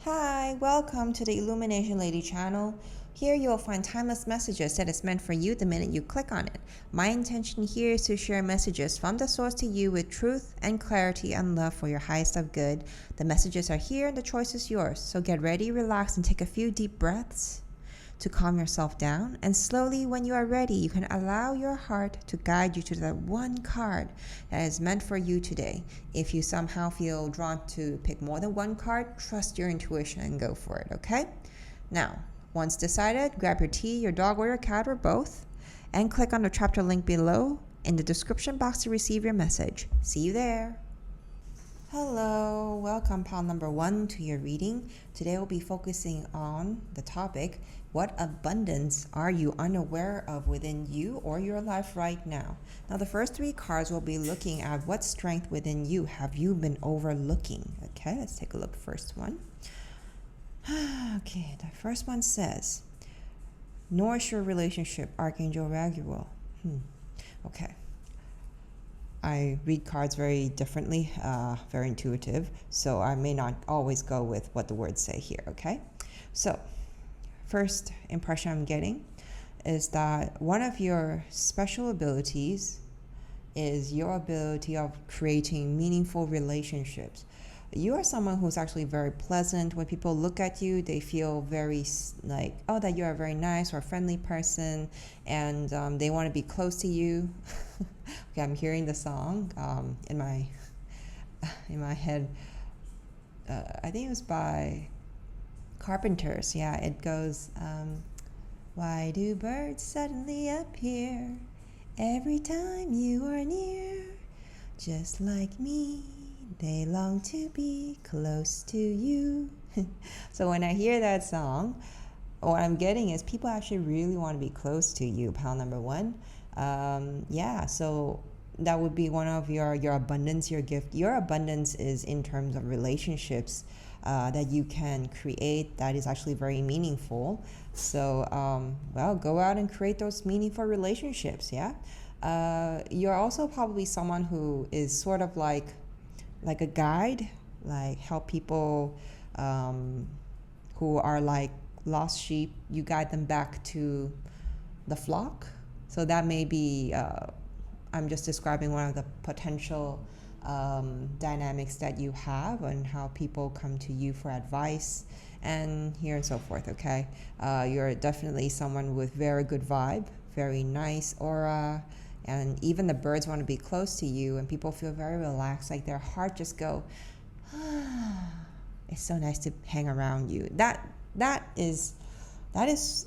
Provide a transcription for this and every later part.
Hi, welcome to the Illumination Lady channel. Here you'll find timeless messages that is meant for you the minute you click on it. My intention here is to share messages from the source to you with truth and clarity and love for your highest of good. The messages are here and the choice is yours. So get ready, relax, and take a few deep breaths to calm yourself down, and slowly, when you are ready, you can allow your heart to guide you to that one card that is meant for you today. If you somehow feel drawn to pick more than one card, trust your intuition and go for it, okay? Now, once decided, grab your tea, your dog, or your cat, or both, and click on the chapter link below in the description box to receive your message. See you there. Hello, welcome pal number 1 to your reading. Today we'll be focusing on the topic, what abundance are you unaware of within you or your life right now? Now the first 3 cards will be looking at what strength within you have you been overlooking. Okay, let's take a look. First one. Okay, the first one says, nourish your relationship, Archangel Raguel. Okay. I read cards very differently, very intuitive, so I may not always go with what the words say here, okay? So, first impression I'm getting is that one of your special abilities is your ability of creating meaningful relationships. You are someone who's actually very pleasant. When people look at you, they feel very like, oh, that you're a very nice or friendly person, and they want to be close to you. Okay, I'm hearing the song in my head. I think it was by Carpenters. Yeah, it goes, why do birds suddenly appear every time you are near? Just like me, they long to be close to you. So when I hear that song, what I'm getting is people actually really want to be close to you, pal number 1. Yeah, so that would be one of your abundance, your gift. Your abundance is in terms of relationships that you can create that is actually very meaningful. So, well, go out and create those meaningful relationships, yeah? You're also probably someone who is sort of like a guide, like help people who are like lost sheep. You guide them back to the flock. So that may be, I'm just describing one of the potential dynamics that you have and how people come to you for advice and here and so forth, okay? You're definitely someone with very good vibe, very nice aura, and even the birds want to be close to you and people feel very relaxed, like their heart just go, it's so nice to hang around you. That is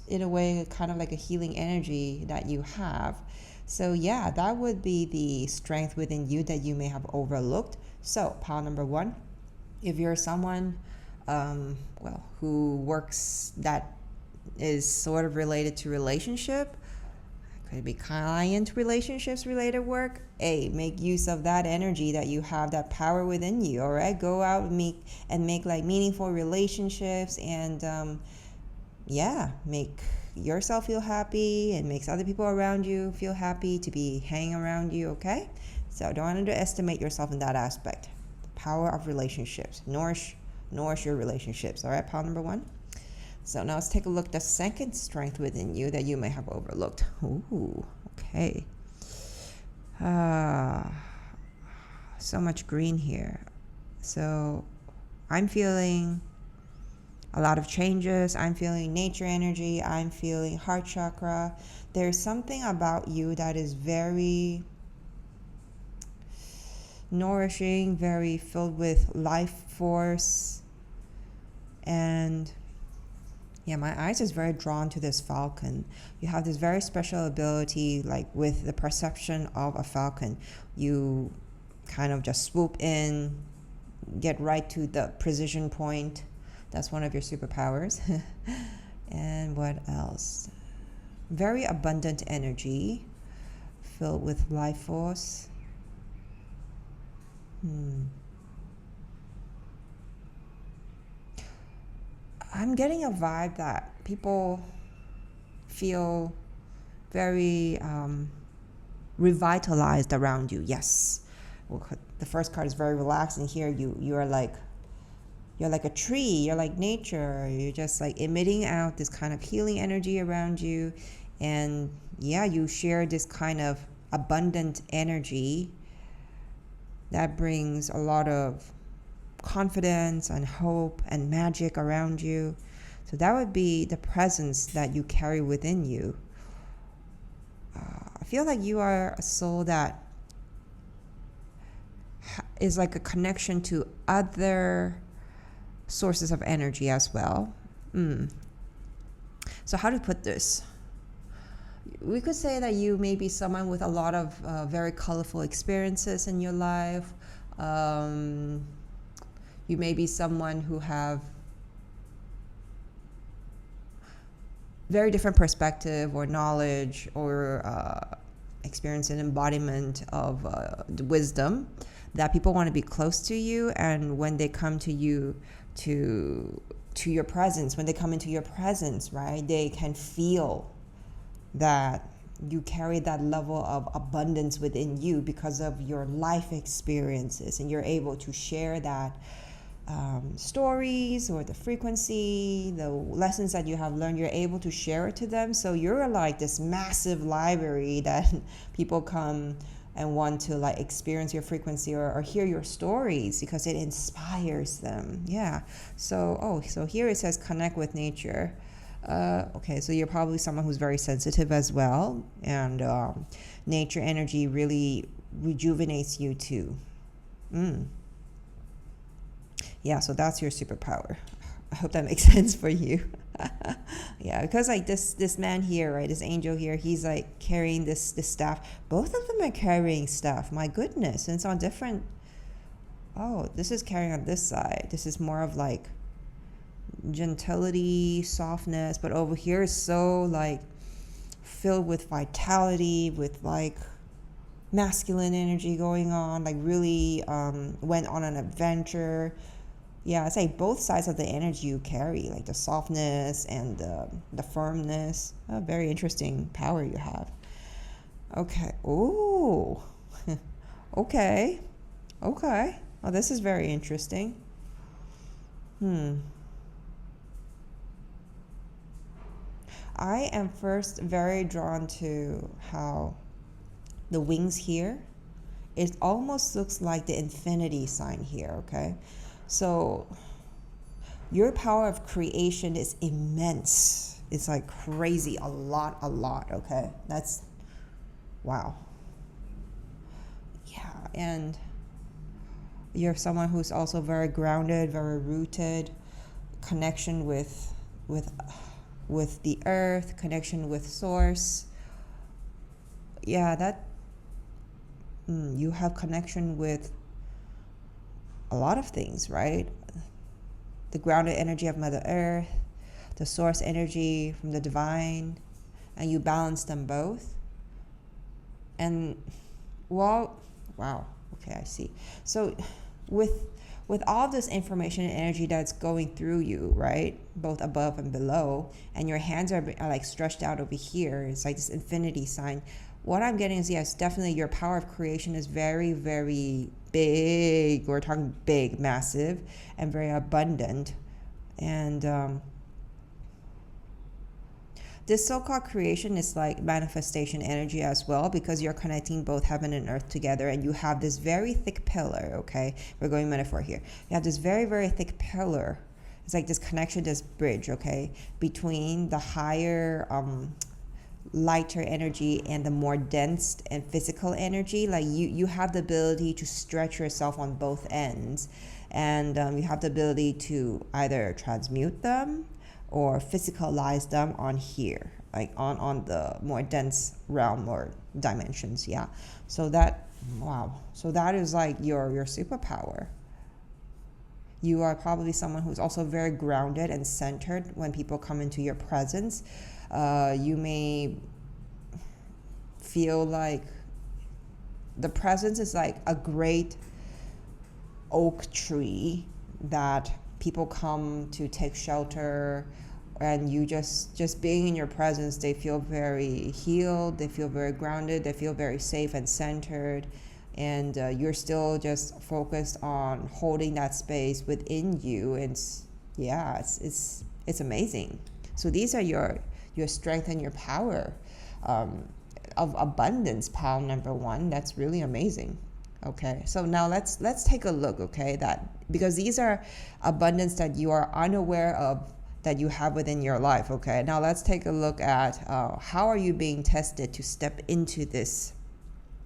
in a way kind of like a healing energy that you have. So yeah, that would be the strength within you that you may have overlooked. So pile number 1, if you're someone who works that is sort of related to relationship, could be client relationships related work, make use of that energy that you have, that power within you. All right, go out and make like meaningful relationships, and make yourself feel happy and makes other people around you feel happy to be hanging around you, okay? So don't underestimate yourself in that aspect. The power of relationships. Nourish your relationships, all right, pile number 1? So now let's take a look at the second strength within you that you may have overlooked. Ooh, okay. So much green here. So I'm feeling a lot of changes. I'm feeling nature energy. I'm feeling heart chakra. There's something about you that is very nourishing, very filled with life force. And yeah, my eyes is very drawn to this falcon. You have this very special ability, like with the perception of a falcon. You kind of just swoop in, get right to the precision point. That's one of your superpowers. And what else? Very abundant energy, filled with life force. I'm getting a vibe that people feel very revitalized around you. Yes. Well, the first card is very relaxed, and here you are like, you're like a tree, you're like nature, you're just like emitting out this kind of healing energy around you. And yeah, you share this kind of abundant energy that brings a lot of confidence and hope and magic around you. So that would be the presence that you carry within you. I feel like you are a soul that is like a connection to other sources of energy as well. So how to put this? We could say that you may be someone with a lot of very colorful experiences in your life. You may be someone who have very different perspective or knowledge or experience and embodiment of wisdom that people want to be close to you. And when they come to you, to your presence, when they come into your presence, right, they can feel that you carry that level of abundance within you because of your life experiences, and you're able to share that stories or the frequency, the lessons that you have learned, you're able to share it to them. So you're like this massive library that people come and want to like experience your frequency or hear your stories because it inspires them. Yeah. So here it says connect with nature. Okay, so you're probably someone who's very sensitive as well, and nature energy really rejuvenates you too. Yeah, so that's your superpower. I hope that makes sense for you. Yeah, because like this man here, right, this angel here, he's like carrying this staff. Both of them are carrying stuff. My goodness, and it's on different. Oh, this is carrying on this side. This is more of like gentility, softness, but over here is so like filled with vitality, with like masculine energy going on, like really went on an adventure. Yeah, it's like both sides of the energy you carry, like the softness and the firmness. A very interesting power you have. Okay. Oh. Okay. Oh, this is very interesting. I am first very drawn to how the wings here, it almost looks like the infinity sign here, okay? So your power of creation is immense. It's like crazy, a lot, okay? That's, wow. Yeah, and you're someone who's also very grounded, very rooted, connection with the earth, connection with source. Yeah, that you have connection with a lot of things, right? The grounded energy of Mother Earth, the source energy from the divine, and you balance them both. And wow, okay, I see. So with all this information and energy that's going through you, right, both above and below, and your hands are like stretched out over here, it's like this infinity sign. What I'm getting is, yes, definitely your power of creation is very, very big. We're talking big, massive, and very abundant. And this so-called creation is like manifestation energy as well, because you're connecting both heaven and earth together, and you have this very thick pillar, okay? We're going metaphor here. You have this very, very thick pillar. It's like this connection, this bridge, okay, between the higher lighter energy and the more dense and physical energy. Like you have the ability to stretch yourself on both ends, and you have the ability to either transmute them or physicalize them on here, like on the more dense realm or dimensions. Yeah, so that, wow, so that is like your superpower. You are probably someone who's also very grounded and centered when people come into your presence. You may feel like the presence is like a great oak tree that people come to take shelter, and you just being in your presence, they feel very healed, they feel very grounded, they feel very safe and centered. and you're still just focused on holding that space within you, and yeah, it's amazing. So these are your strength and your power, of abundance, pile number one. That's really amazing. Okay, so now let's take a look. Okay, that because these are abundance that you are unaware of, that you have within your life. Okay, now let's take a look at how are you being tested to step into this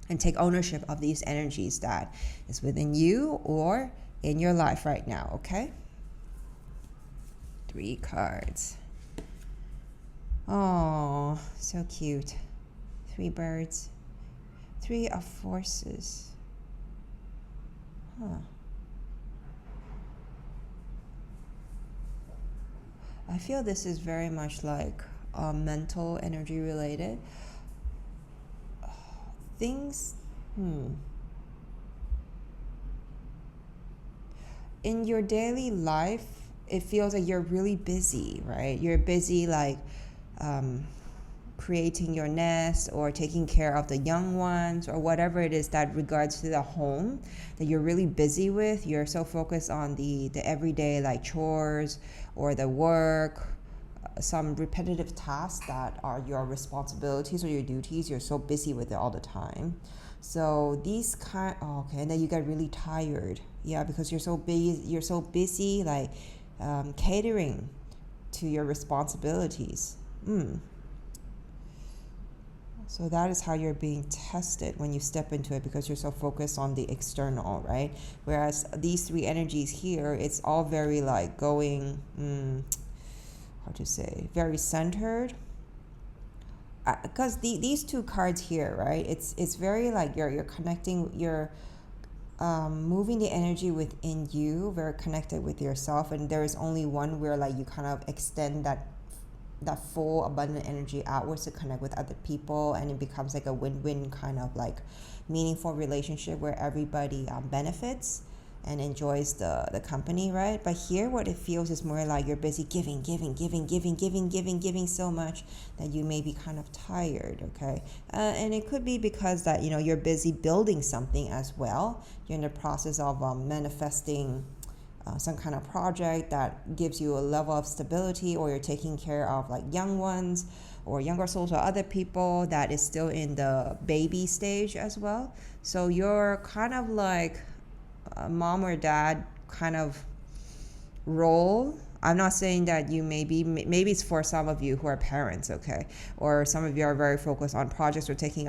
and take ownership of these energies that is within you or in your life right now. Okay, 3 cards. Oh, so cute. 3 birds, 3 of forces. Huh. I feel this is very much like mental energy related. Things, in your daily life, it feels like you're really busy, right? You're busy like creating your nest or taking care of the young ones or whatever it is that regards to the home that you're really busy with. You're so focused on the everyday like chores or the work, some repetitive tasks that are your responsibilities or your duties. You're so busy with it all the time. So these okay, and then you get really tired. Yeah, because you're so busy like catering to your responsibilities. So that is how you're being tested when you step into it, because you're so focused on the external, right? Whereas these 3 energies here, it's all very like going, how to say, very centered. Because these 2 cards here, right? It's very like you're connecting, you're moving the energy within you, very connected with yourself, and there is only one where like you kind of extend that full abundant energy outwards to connect with other people, and it becomes like a win-win kind of like meaningful relationship where everybody benefits and enjoys the company, right? But here what it feels is more like you're busy giving so much that you may be kind of tired. Okay, and it could be because that you're busy building something as well. You're in the process of manifesting some kind of project that gives you a level of stability, or you're taking care of like young ones or younger souls or other people that is still in the baby stage as well. So you're kind of like a mom or dad kind of role. I'm not saying that you maybe it's for some of you who are parents, okay, or some of you are very focused on projects or taking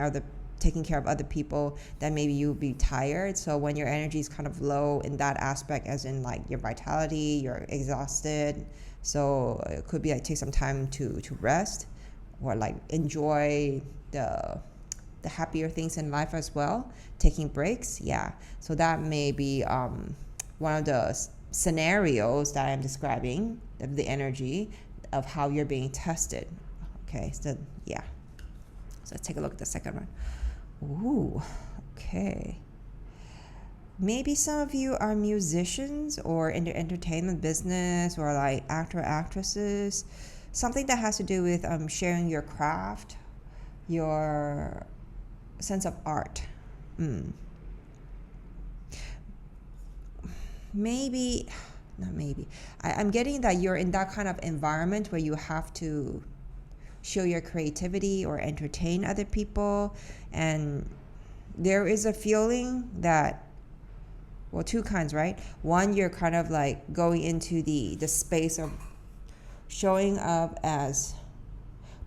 care of other people, that maybe you'll be tired. So when your energy is kind of low in that aspect, as in like your vitality, you're exhausted, so it could be like take some time to rest or like enjoy the happier things in life as well, taking breaks. Yeah, so that may be one of the scenarios that I'm describing of the energy of how you're being tested. Okay, so yeah, so let's take a look at the second one. Ooh, okay. Maybe some of you are musicians or in the entertainment business, or like actresses. Something that has to do with sharing your craft, your sense of art. Maybe, not maybe. I'm getting that you're in that kind of environment where you have to show your creativity or entertain other people, and there is a feeling that, well, 2 kinds, right? One, you're kind of like going into the space of showing up as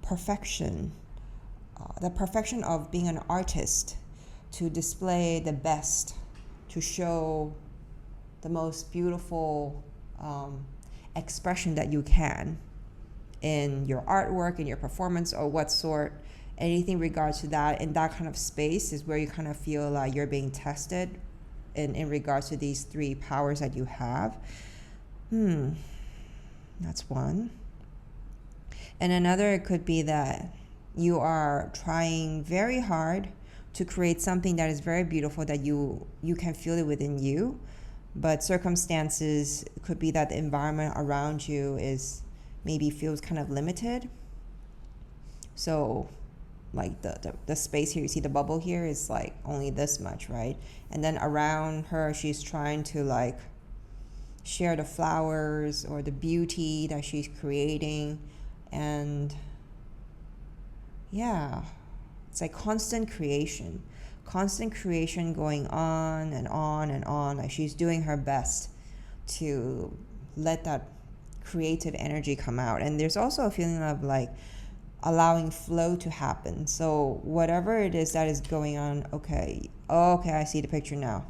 perfection, the perfection of being an artist, to display the best, to show the most beautiful expression that you can in your artwork, in your performance, or what sort, anything regards to that. In that kind of space is where you kind of feel like you're being tested in regards to these 3 powers that you have. That's one. And another, it could be that you are trying very hard to create something that is very beautiful, that you can feel it within you, but circumstances, it could be that the environment around you is maybe feels kind of limited. So like the space here, you see the bubble here is like only this much, right? And then around her, she's trying to like share the flowers or the beauty that she's creating. And yeah, it's like constant creation going on and on and on. Like she's doing her best to let that creative energy come out. And there's also a feeling of like allowing flow to happen. So whatever it is that is going on, okay, I see the picture now.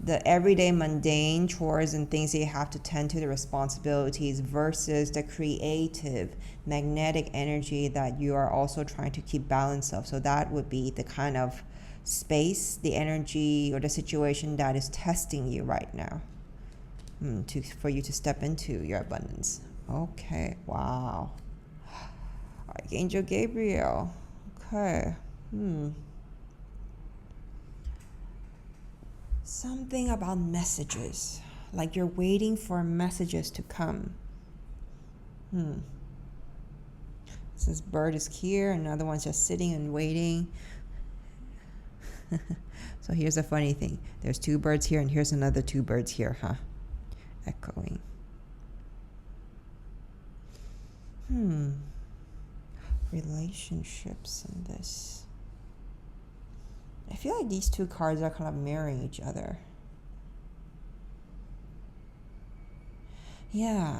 The everyday mundane chores and things that you have to tend to, the responsibilities, versus the creative magnetic energy that you are also trying to keep balance of. So that would be the kind of space, the energy, or the situation that is testing you right now, for you to step into your abundance. Okay, wow. Archangel Gabriel. Okay. Something about messages. Like you're waiting for messages to come. This bird is here, another one's just sitting and waiting. So here's a funny thing. There's two birds here, and here's another two birds here, huh? Echoing. Relationships in this. I feel like these two cards are kind of mirroring each other. Yeah.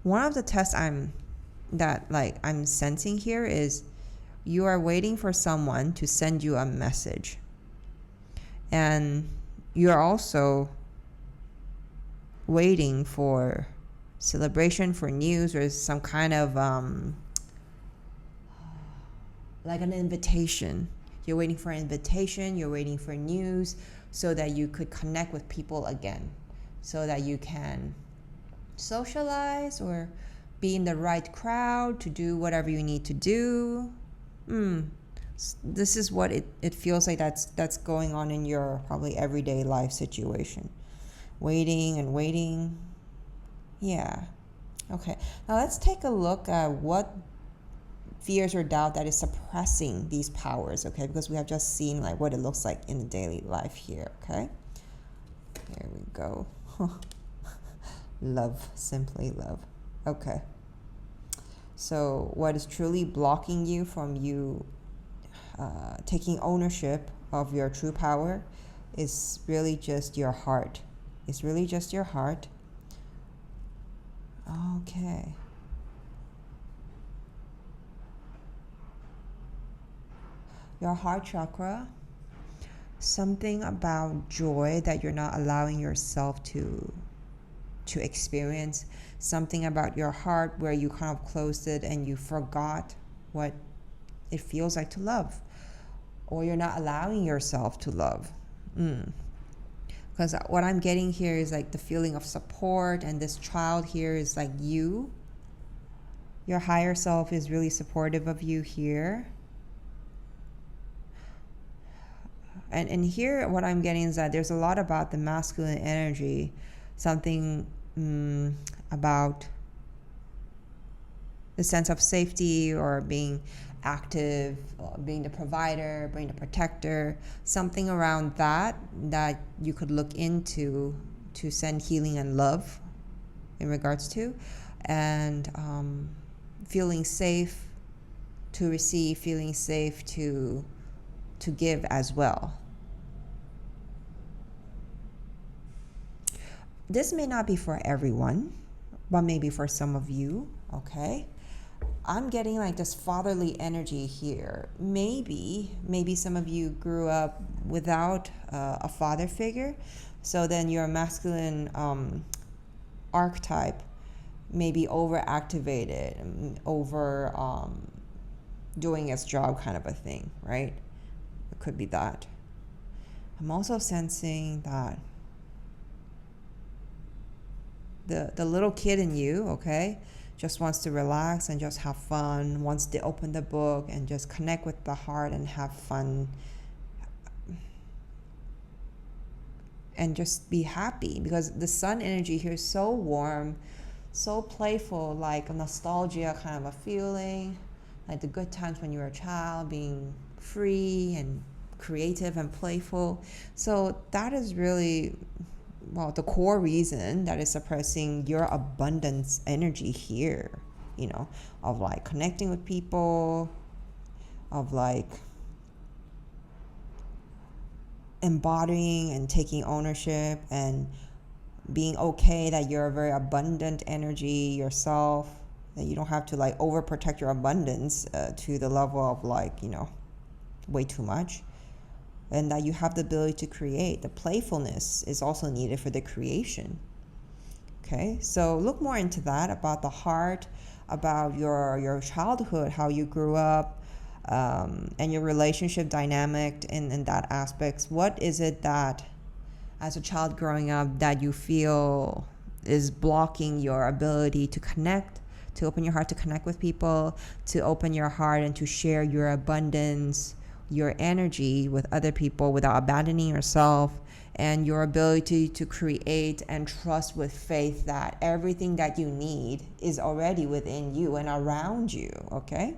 One of the tests I'm sensing here is you are waiting for someone to send you a message. And you're also waiting for celebration, for news, or some kind of like an invitation. You're waiting for an invitation, you're waiting for news, so that you could connect with people again, so that you can socialize or be in the right crowd to do whatever you need to do. This is what it feels like that's going on in your probably everyday life situation. Waiting and waiting. Yeah. Okay. Now let's take a look at what fears or doubt that is suppressing these powers, okay? Because we have just seen like what it looks like in the daily life here, okay? There we go. Love, simply love. Okay. So what is truly blocking you from you taking ownership of your true power is really just your heart. It's really just your heart. Okay. Your heart chakra, something about joy that you're not allowing yourself to experience, something about your heart where you kind of closed it and you forgot what it feels like to love, or you're not allowing yourself to love. Because what I'm getting here is like the feeling of support, and this child here is like your higher self is really supportive of you here. And here what I'm getting is that there's a lot about the masculine energy, something about the sense of safety or being active, or being the provider, being the protector, something around that you could look into to send healing and love in regards to, and feeling safe to receive, feeling safe to give as well. This may not be for everyone, but maybe for some of you, okay? I'm getting like this fatherly energy here. Maybe some of you grew up without a father figure, so then your masculine archetype may be overactivated, over doing its job kind of a thing, right? It could be that. I'm also sensing that the little kid in you, okay, just wants to relax and just have fun, wants to open the book and just connect with the heart and have fun and just be happy, because the sun energy here is so warm, so playful, like a nostalgia kind of a feeling. like the good times when you were a child, being free and creative and playful. So that is really, well, the core reason that is suppressing your abundance energy here, of like connecting with people, of like embodying and taking ownership and being okay that you're a very abundant energy yourself, that you don't have to like overprotect your abundance to the level of like, way too much, and that you have the ability to create. The playfulness is also needed for the creation. Okay, so look more into that, about the heart, about your childhood, how you grew up, and your relationship dynamic in that aspects. What is it that, as a child growing up, that you feel is blocking your ability to connect, to open your heart to connect with people, to open your heart and to share your abundance, your energy with other people without abandoning yourself, and your ability to create and trust with faith that everything that you need is already within you and around you. Okay,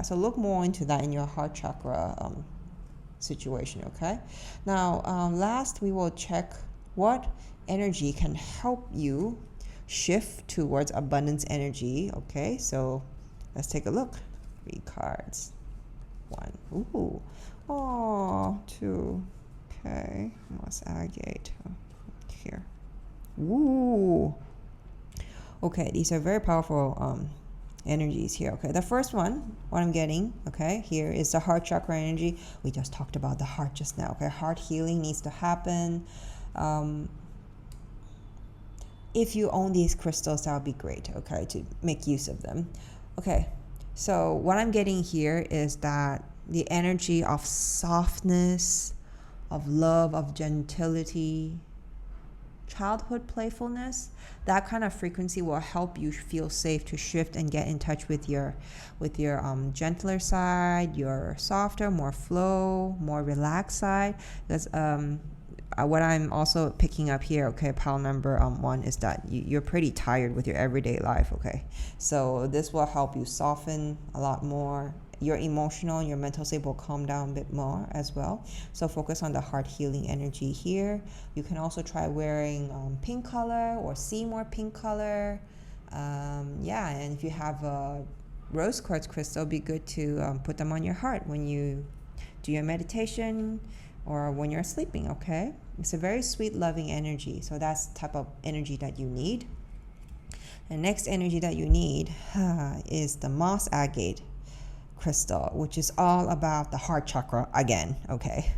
so look more into that in your heart chakra situation. Okay, now last we will check what energy can help you shift towards abundance energy. Okay, so let's take a look. 3 cards. 1. Ooh. Oh, 2. Okay. Moss agate. Here. Ooh. Okay, these are very powerful energies here. Okay, the first one, what I'm getting, okay, here is the heart chakra energy. We just talked about the heart just now. Okay, heart healing needs to happen. If you own these crystals, that would be great, okay, to make use of them. Okay, so what I'm getting here is that the energy of softness, of love, of gentility, childhood playfulness, that kind of frequency will help you feel safe to shift and get in touch with your gentler side, your softer, more flow, more relaxed side. Because what I'm also picking up here, okay, pile number 1, is that you're pretty tired with your everyday life. Okay, so this will help you soften a lot more. Your emotional and your mental state will calm down a bit more as well. So focus on the heart healing energy here. You can also try wearing pink color or see more pink color. And if you have a rose quartz crystal, it'd be good to put them on your heart when you do your meditation or when you're sleeping. Okay, it's a very sweet, loving energy. So that's the type of energy that you need. The next energy that you need is the moss agate crystal, which is all about the heart chakra again. Okay.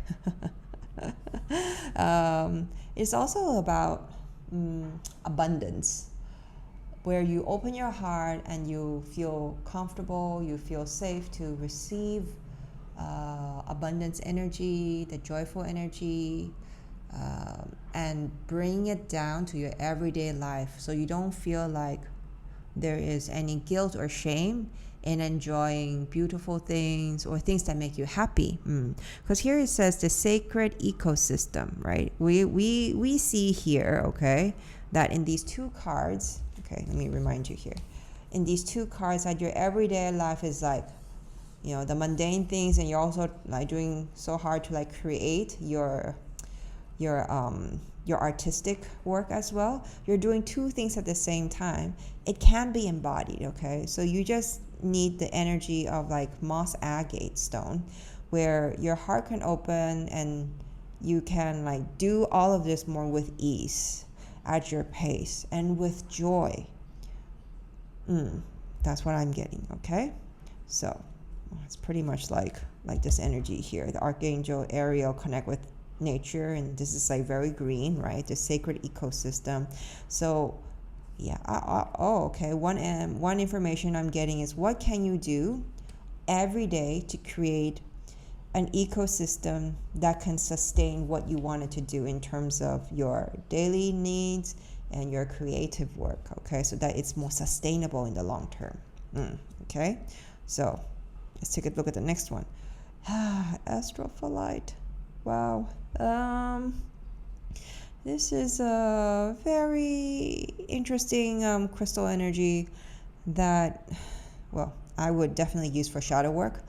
It's also about abundance, where you open your heart and you feel comfortable, you feel safe to receive abundance energy, the joyful energy, and bring it down to your everyday life, so you don't feel like there is any guilt or shame in enjoying beautiful things or things that make you happy. Because here it says the sacred ecosystem, right? We see here, okay, that in these 2 cards, okay, let me remind you here, in these 2 cards, that your everyday life is like, the mundane things, and you're also like doing so hard to like create your artistic work as well. You're doing 2 things at the same time. It can be embodied, okay? So you just need the energy of like moss agate stone, where your heart can open and you can like do all of this more with ease, at your pace, and with joy. That's what I'm getting, okay? So it's pretty much like this energy here. The Archangel Ariel connect with nature, and this is like very green, right? The sacred ecosystem. So okay, one information I'm getting is, what can you do every day to create an ecosystem that can sustain what you wanted to do in terms of your daily needs and your creative work, okay, so that it's more sustainable in the long term. Okay, so let's take a look at the next one. Astrophyllite. Wow. This is a very interesting crystal energy that, well, I would definitely use for shadow work.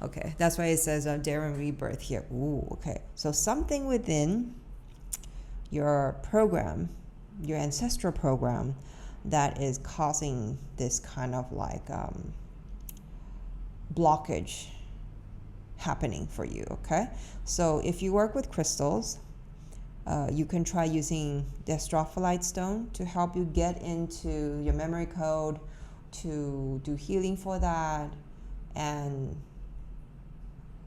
Okay, that's why it says Darren Rebirth here. Ooh, okay. So something within your program, your ancestral program, that is causing this kind of like blockage happening for you, okay? So if you work with crystals, you can try using the Astrophyllite stone to help you get into your memory code, to do healing for that, and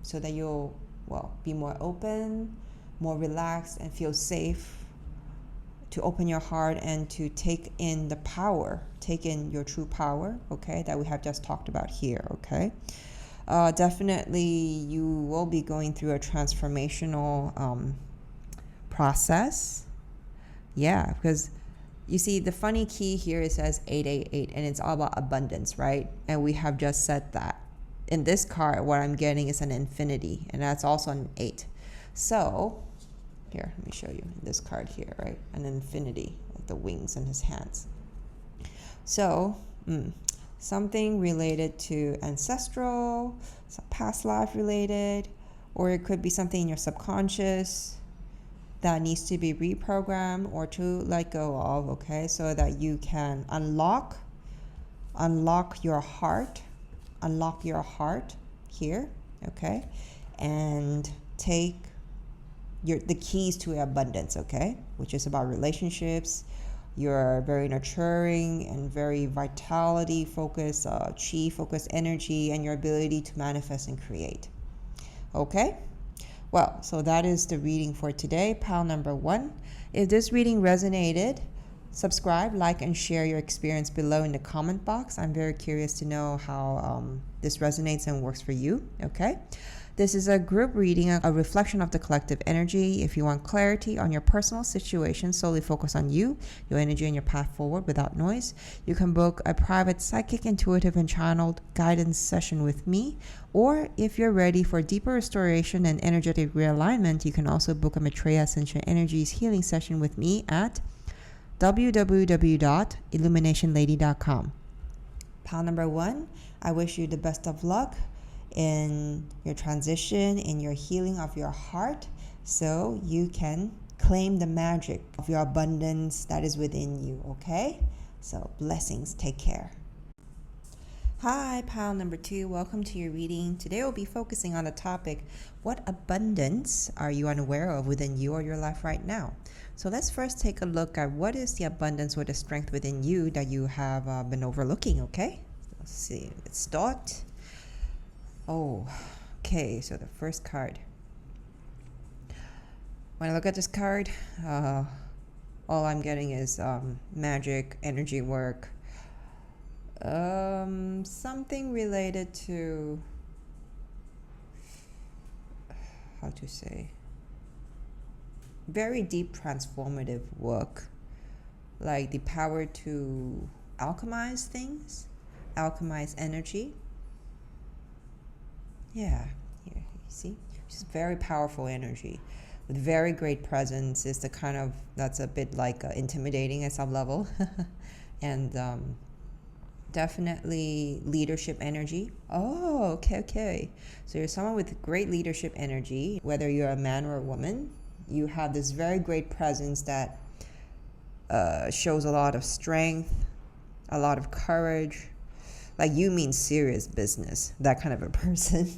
so that you'll, well, be more open, more relaxed, and feel safe to open your heart and to take in the power, take in your true power, okay, that we have just talked about here, okay? Definitely you will be going through a transformational process. Yeah, because you see the funny key here, it says 888, and it's all about abundance, right? And we have just said that. In this card, what I'm getting is an infinity, and that's also an 8. So here, let me show you this card here, right? An infinity, like the wings in his hands. So, something related to ancestral, some past life related, or it could be something in your subconscious that needs to be reprogrammed or to let go of, okay? So that you can unlock your heart here, okay? And take the keys to abundance, okay? Which is about relationships. You're very nurturing and very vitality focused, chi focused energy, and your ability to manifest and create. Okay? Well, so that is the reading for today, pile number 1. If this reading resonated, subscribe, like, and share your experience below in the comment box. I'm very curious to know how this resonates and works for you, okay? This is a group reading, a reflection of the collective energy. If you want clarity on your personal situation, solely focus on you, your energy, and your path forward without noise, you can book a private psychic, intuitive, and channeled guidance session with me. Or if you're ready for deeper restoration and energetic realignment, you can also book a Maitreya Ascension Energies healing session with me at www.illuminationlady.com. Pile number 1, I wish you the best of luck in your transition, in your healing of your heart, so you can claim the magic of your abundance that is within you, okay? So blessings, take care. Hi, pile number 2, welcome to your reading. Today we'll be focusing on the topic, what abundance are you unaware of within you or your life right now? So let's first take a look at what is the abundance or the strength within you that you have been overlooking, okay? Let's see, let's start. Oh, okay, so the first card. When I look at this card, all I'm getting is magic, energy work, something related to, how to say, very deep transformative work, like the power to alchemize things, alchemize energy. Yeah, here, you see, just very powerful energy with very great presence. Is the kind of, that's a bit like intimidating at some level. And definitely leadership energy. Oh, okay. So you're someone with great leadership energy, whether you're a man or a woman. You have this very great presence that shows a lot of strength, a lot of courage. Like you mean serious business, that kind of a person.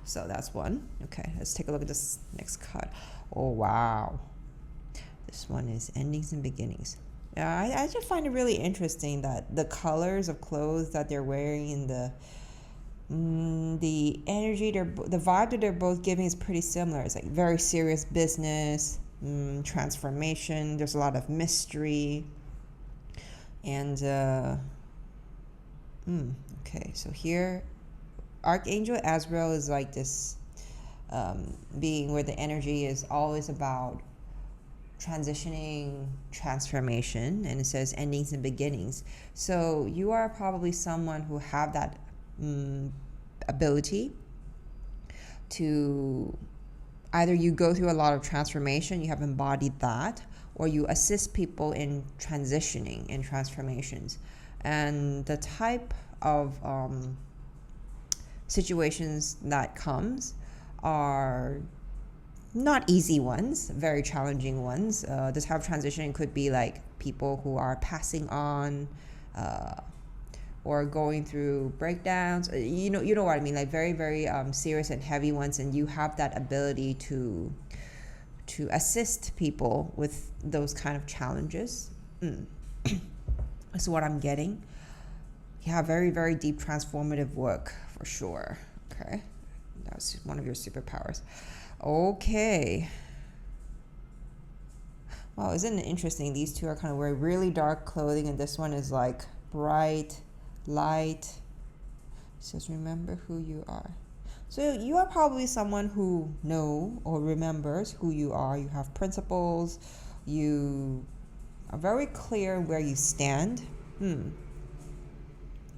So that's one. Okay, let's take a look at this next card. Oh, wow. This one is endings and beginnings. Yeah, I just find it really interesting that the colors of clothes that they're wearing and the energy, the vibe that they're both giving is pretty similar. It's like very serious business, transformation. There's a lot of mystery. And okay, so here Archangel Azrael is like this being where the energy is always about transitioning, transformation, and it says endings and beginnings. So you are probably someone who have that ability to, either you go through a lot of transformation, you have embodied that, or you assist people in transitioning, in transformations. And the type of situations that comes are not easy ones, very challenging ones. This type of transition could be like people who are passing on, or going through breakdowns. You know what I mean, like very, very serious and heavy ones, and you have that ability to assist people with those kind of challenges. That's what I'm getting. Yeah, very, very deep transformative work for sure. Okay, that's one of your superpowers. Okay. Wow, isn't it interesting? These two are kind of wearing really dark clothing, and this one is like bright, light. It says, remember who you are. So you are probably someone who know or remembers who you are. You have principles. You are very clear where you stand.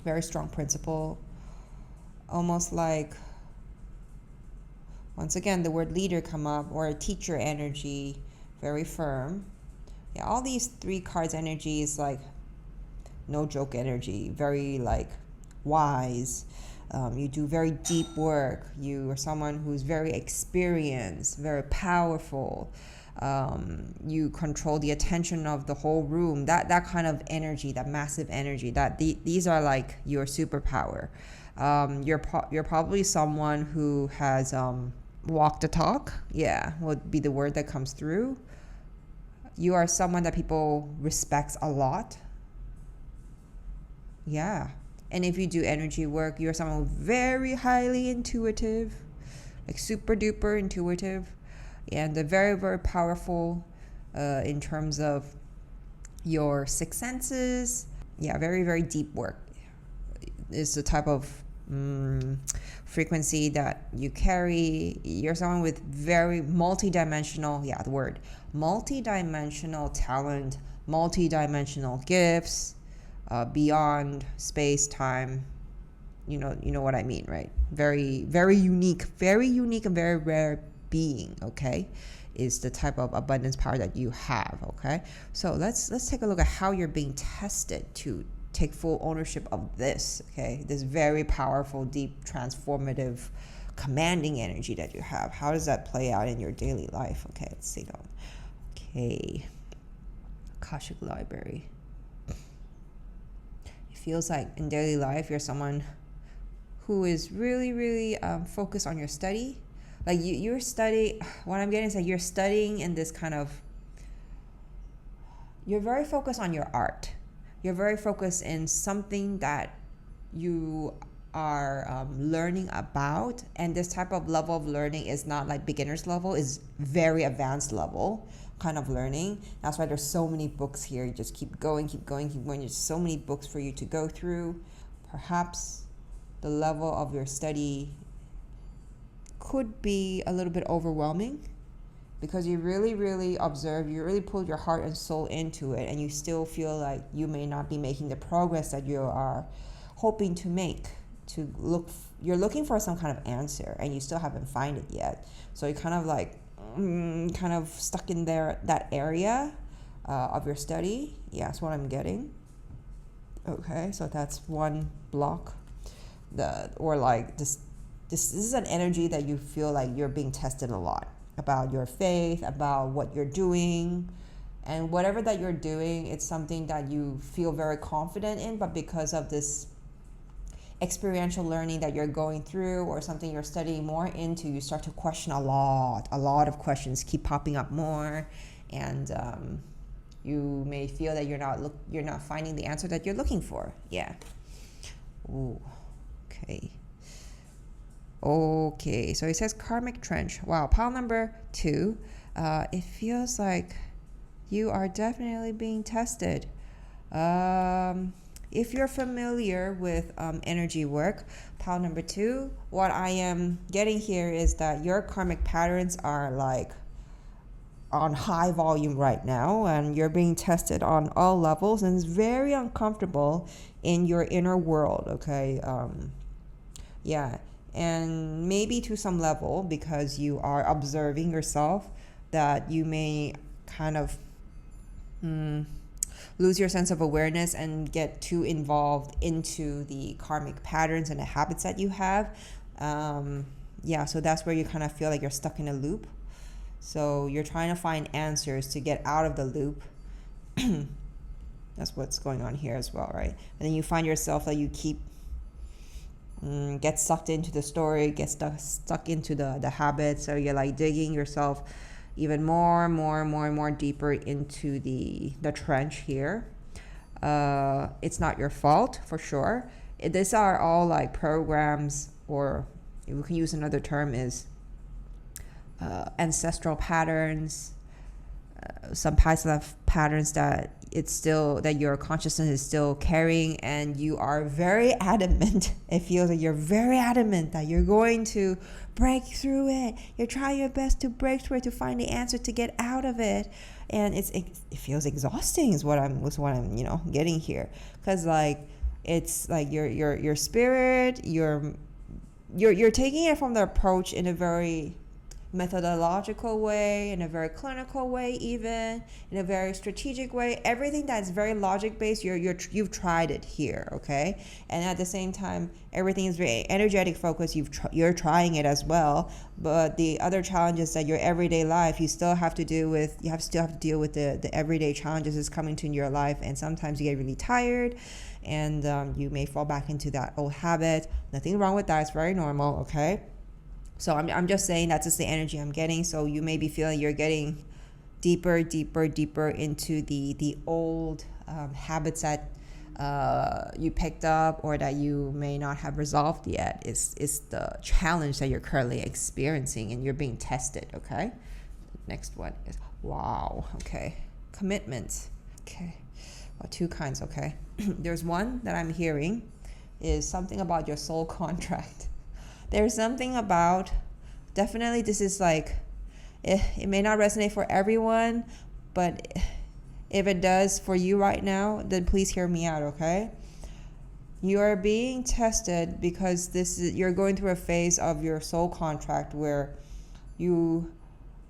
Very strong principle. Almost like, once again, the word leader come up, or a teacher energy, very firm. Yeah, all these three cards energy is like no joke energy, very like wise. You do very deep work. You are someone who's very experienced, very powerful. You control the attention of the whole room. That kind of energy, that massive energy. These are like your superpower. You're probably someone who has walk the talk. Yeah, would be the word that comes through. You are someone that people respects a lot. Yeah. And if you do energy work, you're someone very highly intuitive, like super duper intuitive, and very, very powerful in terms of your six senses. Yeah, very, very deep work is the type of frequency that you carry. You're someone with very multidimensional, multidimensional talent, multidimensional gifts, beyond space time. You know what I mean, right? Very, very unique and very rare being. Okay, is the type of abundance power that you have. Okay, so let's take a look at how you're being tested to take full ownership of this. Okay, this very powerful, deep, transformative, commanding energy that you have. How does that play out in your daily life? Okay, let's see that. Okay, Akashic Library. It feels like in daily life you're someone who is really, really focused on your study. Like you're studying. What I'm getting is that you're studying in this kind of. You're very focused on your art. You're very focused in something that you are learning about, and this type of level of learning is not like beginner's level, is very advanced level kind of learning. That's why there's so many books here. You just keep going. There's so many books for you to go through. Perhaps the level of your study could be a little bit overwhelming, because you really, really observe, you really pull your heart and soul into it, and you still feel like you may not be making the progress that you are hoping to make. You're looking for some kind of answer, and you still haven't found it yet. So you're kind of like, kind of stuck in that area of your study. Yeah, that's what I'm getting. Okay, so that's one block. This is an energy that you feel like you're being tested a lot about your faith, about what you're doing, and whatever that you're doing, it's something that you feel very confident in, but because of this experiential learning that you're going through, or something you're studying more into, you start to question a lot of questions keep popping up more, and you may feel that you're not finding the answer that you're looking for. Yeah. Ooh. Okay, so it says karmic trench. Wow, pile number 2. It feels like you are definitely being tested. If you're familiar with energy work, pile number 2, what I am getting here is that your karmic patterns are like on high volume right now, and you're being tested on all levels, and it's very uncomfortable in your inner world. Okay, yeah. And maybe to some level, because you are observing yourself, that you may kind of lose your sense of awareness and get too involved into the karmic patterns and the habits that you have. So that's where you kind of feel like you're stuck in a loop. So you're trying to find answers to get out of the loop. That's what's going on here as well, right? And then you find yourself that you keep get sucked into the story, get stuck into the habits. So you're like digging yourself even more deeper into the trench here. It's not your fault for sure. These are all like programs, or we can use another term is ancestral patterns, some past life patterns that it's still that your consciousness is still carrying, and you are very adamant. It feels like you're very adamant that you're going to break through it. You're trying your best to break through it, to find the answer, to get out of it, and it feels exhausting. Is what I'm getting here, because like it's like your spirit, you're taking it from the approach in a very methodological way, in a very clinical way, even in a very strategic way. Everything that's very logic based, you've tried it here, okay? And at the same time, everything is very energetic focused. You're trying it as well. But the other challenges that your everyday life, you still have to deal with. You still have to deal with the everyday challenges that's coming to your life, and sometimes you get really tired, and you may fall back into that old habit. Nothing wrong with that. It's very normal, okay? So I'm just saying that's just the energy I'm getting. So you may be feeling you're getting deeper into the old habits that you picked up, or that you may not have resolved yet. Is the challenge that you're currently experiencing, and you're being tested, okay? Next one is, wow, okay. Commitment, okay. Well, two kinds, okay. There's one that I'm hearing is something about your soul contract. There's something about, definitely this is like, it may not resonate for everyone, but if it does for you right now, then please hear me out, okay? You are being tested because you're going through a phase of your soul contract where you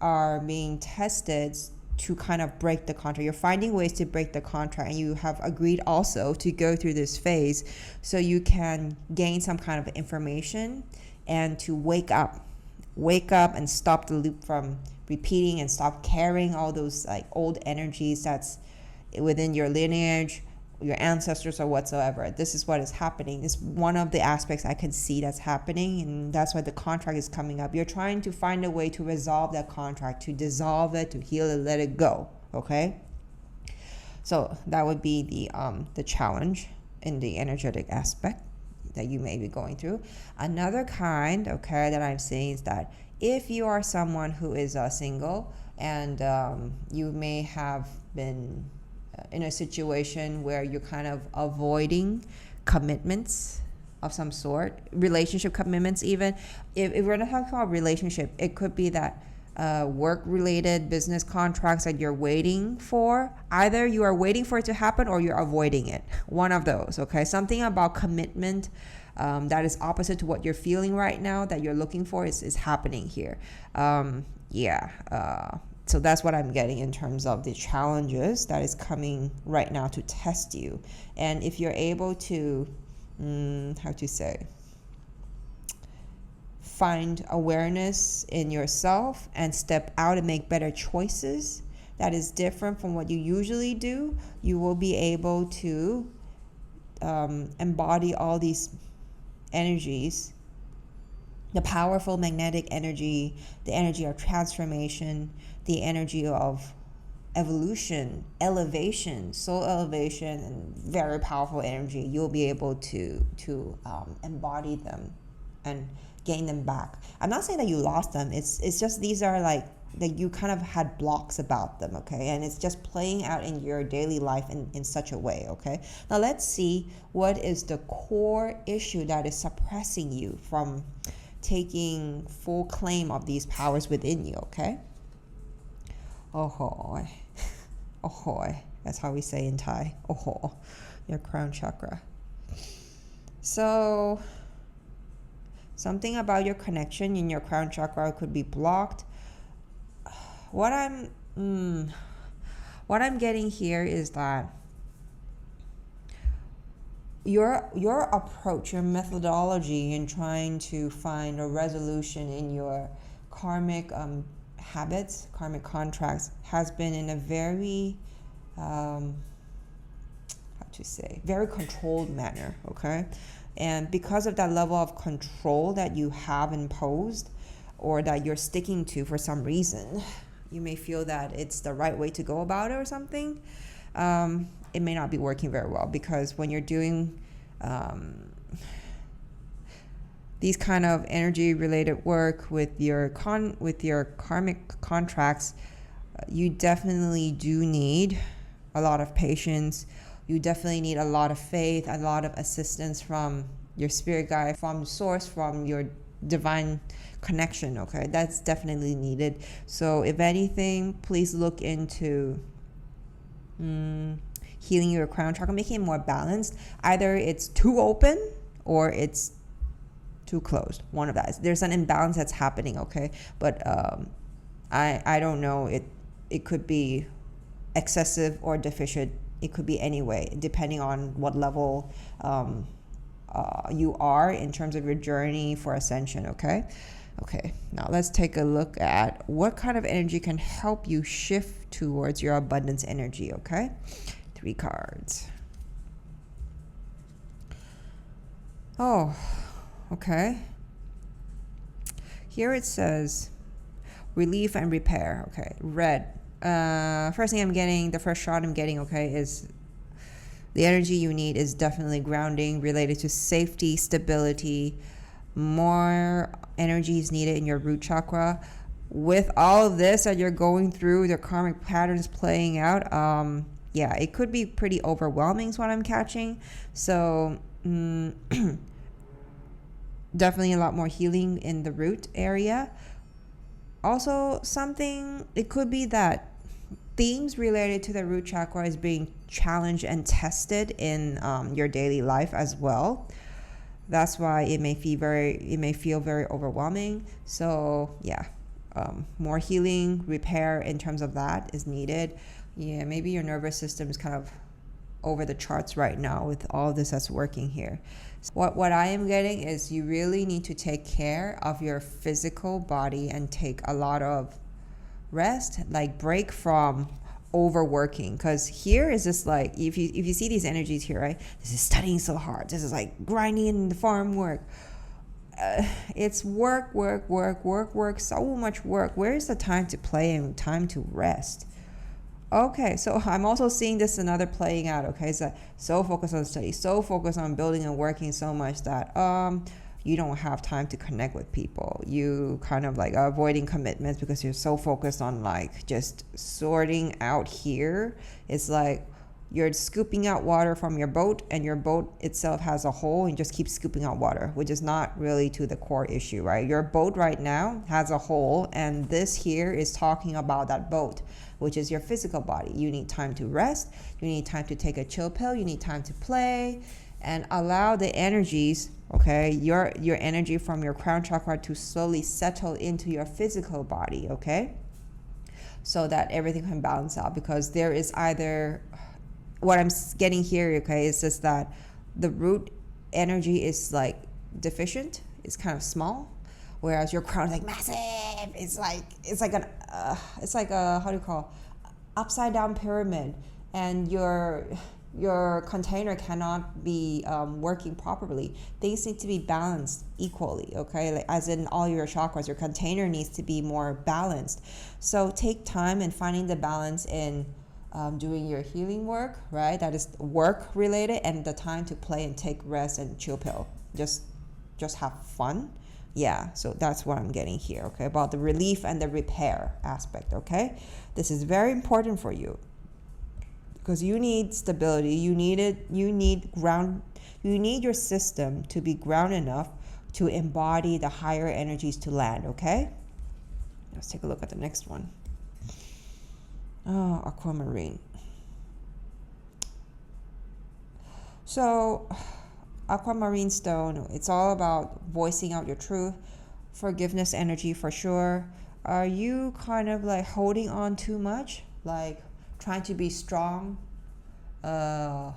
are being tested to kind of break the contract. You're finding ways to break the contract, and you have agreed also to go through this phase so you can gain some kind of information and to wake up and stop the loop from repeating, and stop carrying all those like old energies that's within your lineage, your ancestors, or whatsoever. This is what is happening. It's one of the aspects I can see that's happening, and that's why the contract is coming up. You're trying to find a way to resolve that contract, to dissolve it, to heal it, let it go, okay? So that would be the challenge in the energetic aspect that you may be going through. Another kind, okay, that I'm saying is that if you are someone who is single, and you may have been in a situation where you're kind of avoiding commitments of some sort, relationship commitments even. If we're not talking about relationship, it could be that work-related business contracts that you're waiting for. Either you are waiting for it to happen or you're avoiding it. One of those, okay? Something about commitment that is opposite to what you're feeling right now, that you're looking for, is happening here. So that's what I'm getting in terms of the challenges that is coming right now to test you. And if you're able to, find awareness in yourself and step out and make better choices that is different from what you usually do, you will be able to embody all these energies, the powerful magnetic energy, the energy of transformation, the energy of evolution, elevation, soul elevation, and very powerful energy. You'll be able to embody them and gain them back. I'm not saying that you lost them. It's just these are like that you kind of had blocks about them, okay? And it's just playing out in your daily life in such a way, okay? Now let's see what is the core issue that is suppressing you from taking full claim of these powers within you, okay? Ahoy. Ahoy. That's how we say in Thai. Oho. Your crown chakra. So something about your connection in your crown chakra could be blocked. What I'm getting here is that your approach, your methodology in trying to find a resolution in your karmic habits, karmic contracts, has been in a very how to say, very controlled manner. Okay, and because of that level of control that you have imposed, or that you're sticking to for some reason, you may feel that it's the right way to go about it or something. It may not be working very well, because when you're doing these kind of energy related work with your karmic contracts, you definitely do need a lot of patience. You definitely need a lot of faith, a lot of assistance from your spirit guide, from source, from your divine connection. Okay, that's definitely needed. So if anything, please look into healing your crown chakra, making it more balanced. Either it's too open or it's too closed. One of that. There's an imbalance that's happening. Okay, but I don't know. It could be excessive or deficient. It could be any way, depending on what level you are in terms of your journey for ascension. Okay, now let's take a look at what kind of energy can help you shift towards your abundance energy. Okay, 3 cards. Oh, okay. Here it says relief and repair. Okay, red. First thing I'm getting, the first shot I'm getting, okay, is the energy you need is definitely grounding, related to safety, stability. More energy is needed in your root chakra. With all of this that you're going through, the karmic patterns playing out, yeah, it could be pretty overwhelming is what I'm catching. So definitely a lot more healing in the root area. Also, it could be that themes related to the root chakra is being challenged and tested in your daily life as well. That's why it may feel very overwhelming. So yeah, more healing, repair in terms of that is needed. Yeah, maybe your nervous system is kind of over the charts right now with all this that's working here. So what I am getting is you really need to take care of your physical body and take a lot of rest, like break from overworking. Because here is just like, if you see these energies here, right, this is studying so hard, this is like grinding in the farm work. It's work, so much work. Where is the time to play and time to rest? Okay, so I'm also seeing this another playing out. Okay, so focused on study, so focused on building and working so much that you don't have time to connect with people. You kind of like avoiding commitments because you're so focused on like just sorting out here. It's like you're scooping out water from your boat, and your boat itself has a hole, and you just keep scooping out water, which is not really to the core issue, right? Your boat right now has a hole, and this here is talking about that boat, which is your physical body. You need time to rest. You need time to take a chill pill. You need time to play and allow the energies, okay, your energy from your crown chakra to slowly settle into your physical body, okay? So that everything can balance out, because there is either, what I'm getting here, okay, is just that the root energy is like deficient, it's kind of small, whereas your crown is like massive. It's like a how do you call, upside down pyramid, and your container cannot be working properly. Things need to be balanced equally, okay? Like, as in all your chakras, your container needs to be more balanced. So take time in finding the balance in doing your healing work, right? That is work related, and the time to play and take rest and chill pill. Just have fun. Yeah, so that's what I'm getting here, okay? About the relief and the repair aspect, okay? This is very important for you, because you need stability. You need your system to be ground enough to embody the higher energies to land, okay? Let's take a look at the next one. Oh, aquamarine. So aquamarine stone, it's all about voicing out your truth, forgiveness energy for sure. Are you kind of like holding on too much, like trying to be strong? I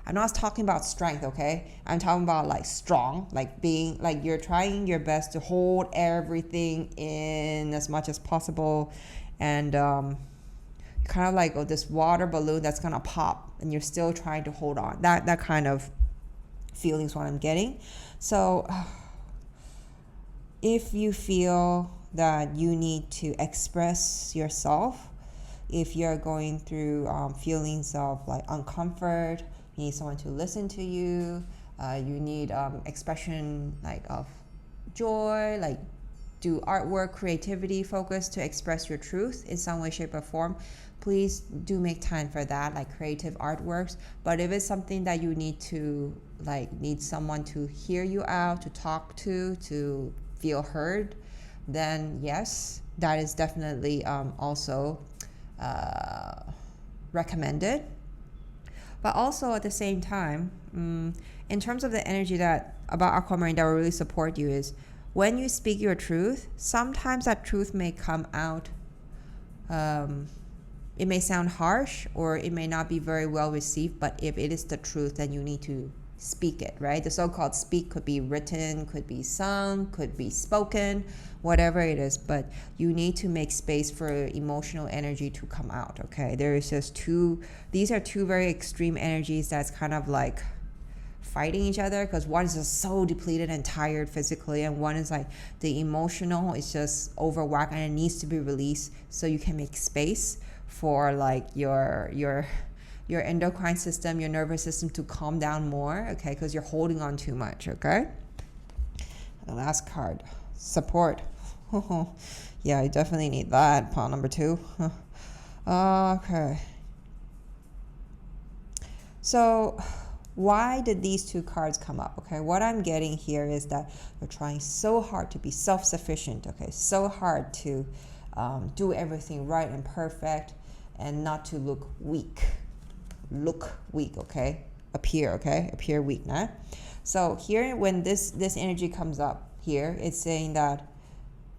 I'm not talking about strength, okay? I'm talking about like strong, like being like you're trying your best to hold everything in as much as possible, and kind of like this water balloon that's gonna pop, and you're still trying to hold on. That kind of feeling is what I'm getting. So if you feel that you need to express yourself, if you're going through feelings of like uncomfort, you need someone to listen to you, you need expression like of joy, like do artwork, creativity focus to express your truth in some way, shape, or form, please do make time for that, like creative artworks. But if it's something that you need to need someone to hear you out, to talk to feel heard, then yes, that is definitely also recommended. But also at the same time, in terms of the energy that about aquamarine that will really support you is when you speak your truth, sometimes that truth may come out, it may sound harsh or it may not be very well received, but if it is the truth, then you need to speak it, right? The so-called speak could be written, could be sung, could be spoken, whatever it is, but you need to make space for emotional energy to come out, okay? These are two very extreme energies that's kind of like fighting each other, because one is just so depleted and tired physically, and one is like the emotional is just overwhelmed and it needs to be released, so you can make space for like your endocrine system, your nervous system to calm down more, okay? Because you're holding on too much, okay? The last card, support. Yeah, you definitely need that. Pile number 2. Okay. So why did these two cards come up? Okay, what I'm getting here is that you're trying so hard to be self-sufficient, okay? So hard to do everything right and perfect and not to look weak, okay? Appear weak, nah? So here, when this energy comes up here, it's saying that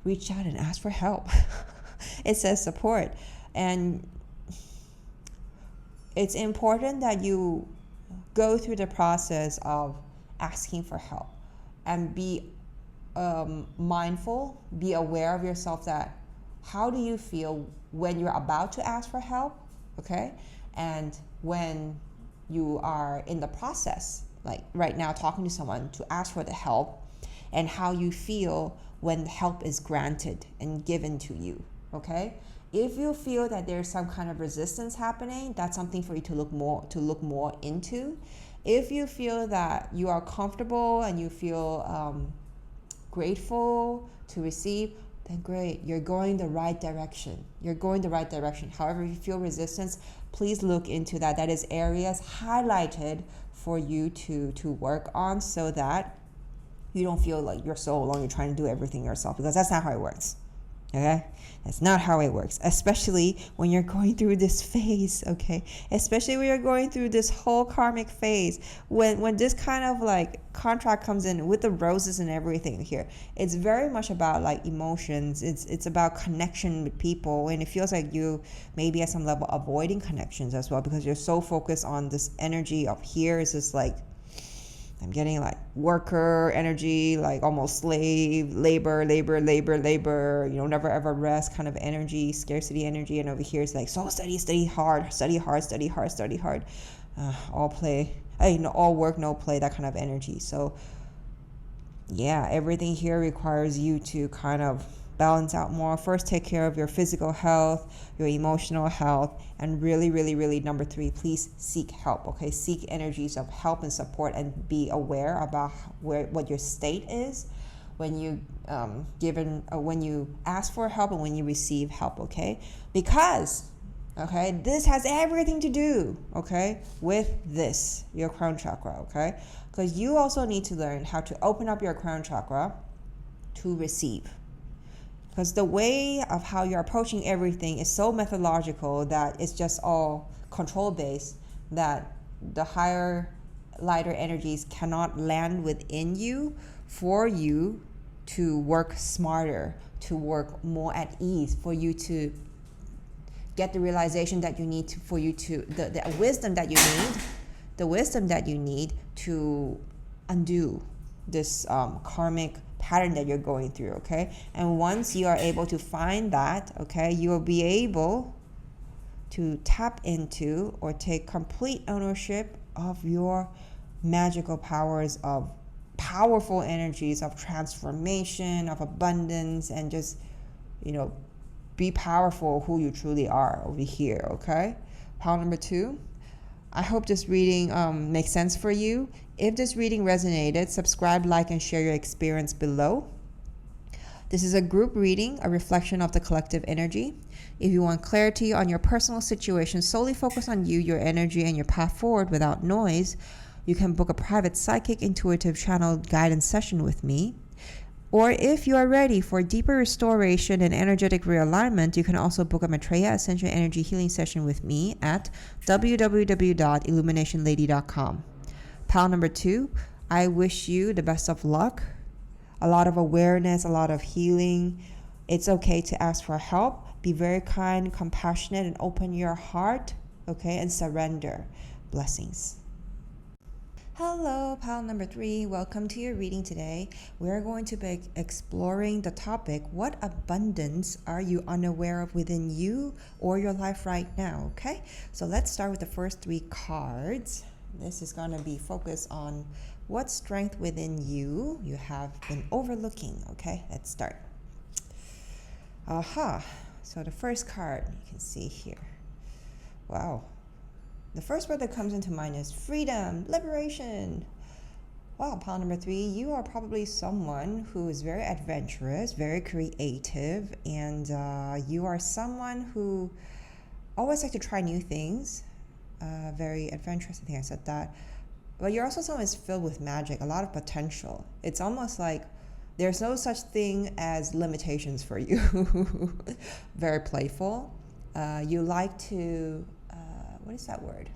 reach out and ask for help. It says support, and it's important that you go through the process of asking for help and be mindful, be aware of yourself, that how do you feel when you're about to ask for help, okay? And when you are in the process, like right now talking to someone to ask for the help, and how you feel when help is granted and given to you, okay? If you feel that there's some kind of resistance happening, that's something for you to look more into. If you feel that you are comfortable and you feel grateful to receive, then great, you're going the right direction. However, if you feel resistance, please look into that. That is areas highlighted for you to work on, so that you don't feel like you're so alone, you're trying to do everything yourself, because that's not how it works. Okay? That's not how it works, especially when you're going through this phase, okay? Especially when you're going through this whole karmic phase. When this kind of like contract comes in with the roses and everything here, it's very much about like emotions. It's about connection with people, and it feels like you maybe at some level avoiding connections as well, because you're so focused on this energy of here. It's just like, I'm getting like worker energy, like almost slave, labor, never ever rest kind of energy, scarcity energy. And over here it's like so study hard, all work, no play, that kind of energy. So yeah, everything here requires you to kind of balance out more. First, take care of your physical health, your emotional health, and really, number 3, please seek help, okay? Seek energies of help and support, and be aware about what your state is when you when you ask for help and when you receive help, okay? Because, okay, this has everything to do, okay, with this, your crown chakra, okay? Because you also need to learn how to open up your crown chakra to receive. Because the way of how you're approaching everything is so methodological that it's just all control based, that the higher, lighter energies cannot land within you for you to work smarter, to work more at ease, for you to get the realization that you need to, for you to, the wisdom that you need the wisdom that you need to undo this karmic pattern that you're going through, okay? And once you are able to find that, okay, you will be able to tap into or take complete ownership of your magical powers, of powerful energies of transformation, of abundance, and just, be powerful who you truly are over here, okay? Pile number 2. I hope this reading makes sense for you. If this reading resonated, subscribe, like, and share your experience below. This is a group reading, a reflection of the collective energy. If you want clarity on your personal situation, solely focus on you, your energy, and your path forward without noise, you can book a private psychic intuitive channel guidance session with me. Or if you are ready for deeper restoration and energetic realignment, you can also book a Maitreya Ascension Energy Healing session with me at www.illuminationlady.com. Pile number 2, I wish you the best of luck, a lot of awareness, a lot of healing. It's okay to ask for help. Be very kind, compassionate, and open your heart, okay, and surrender. Blessings. Hello, pile number 3. Welcome to your reading today. We're going to be exploring the topic, what abundance are you unaware of within you or your life right now, okay? So let's start with the first 3 cards. This is going to be focused on what strength within you have been overlooking, okay? Let's start. So the first card you can see here. Wow. The first word that comes into mind is freedom, liberation. Wow, pile number 3, you are probably someone who is very adventurous, very creative, and you are someone who always like to try new things. Very adventurous, I think I said that. But you're also someone who's filled with magic, a lot of potential. It's almost like there's no such thing as limitations for you. Very playful. You like to... what is that word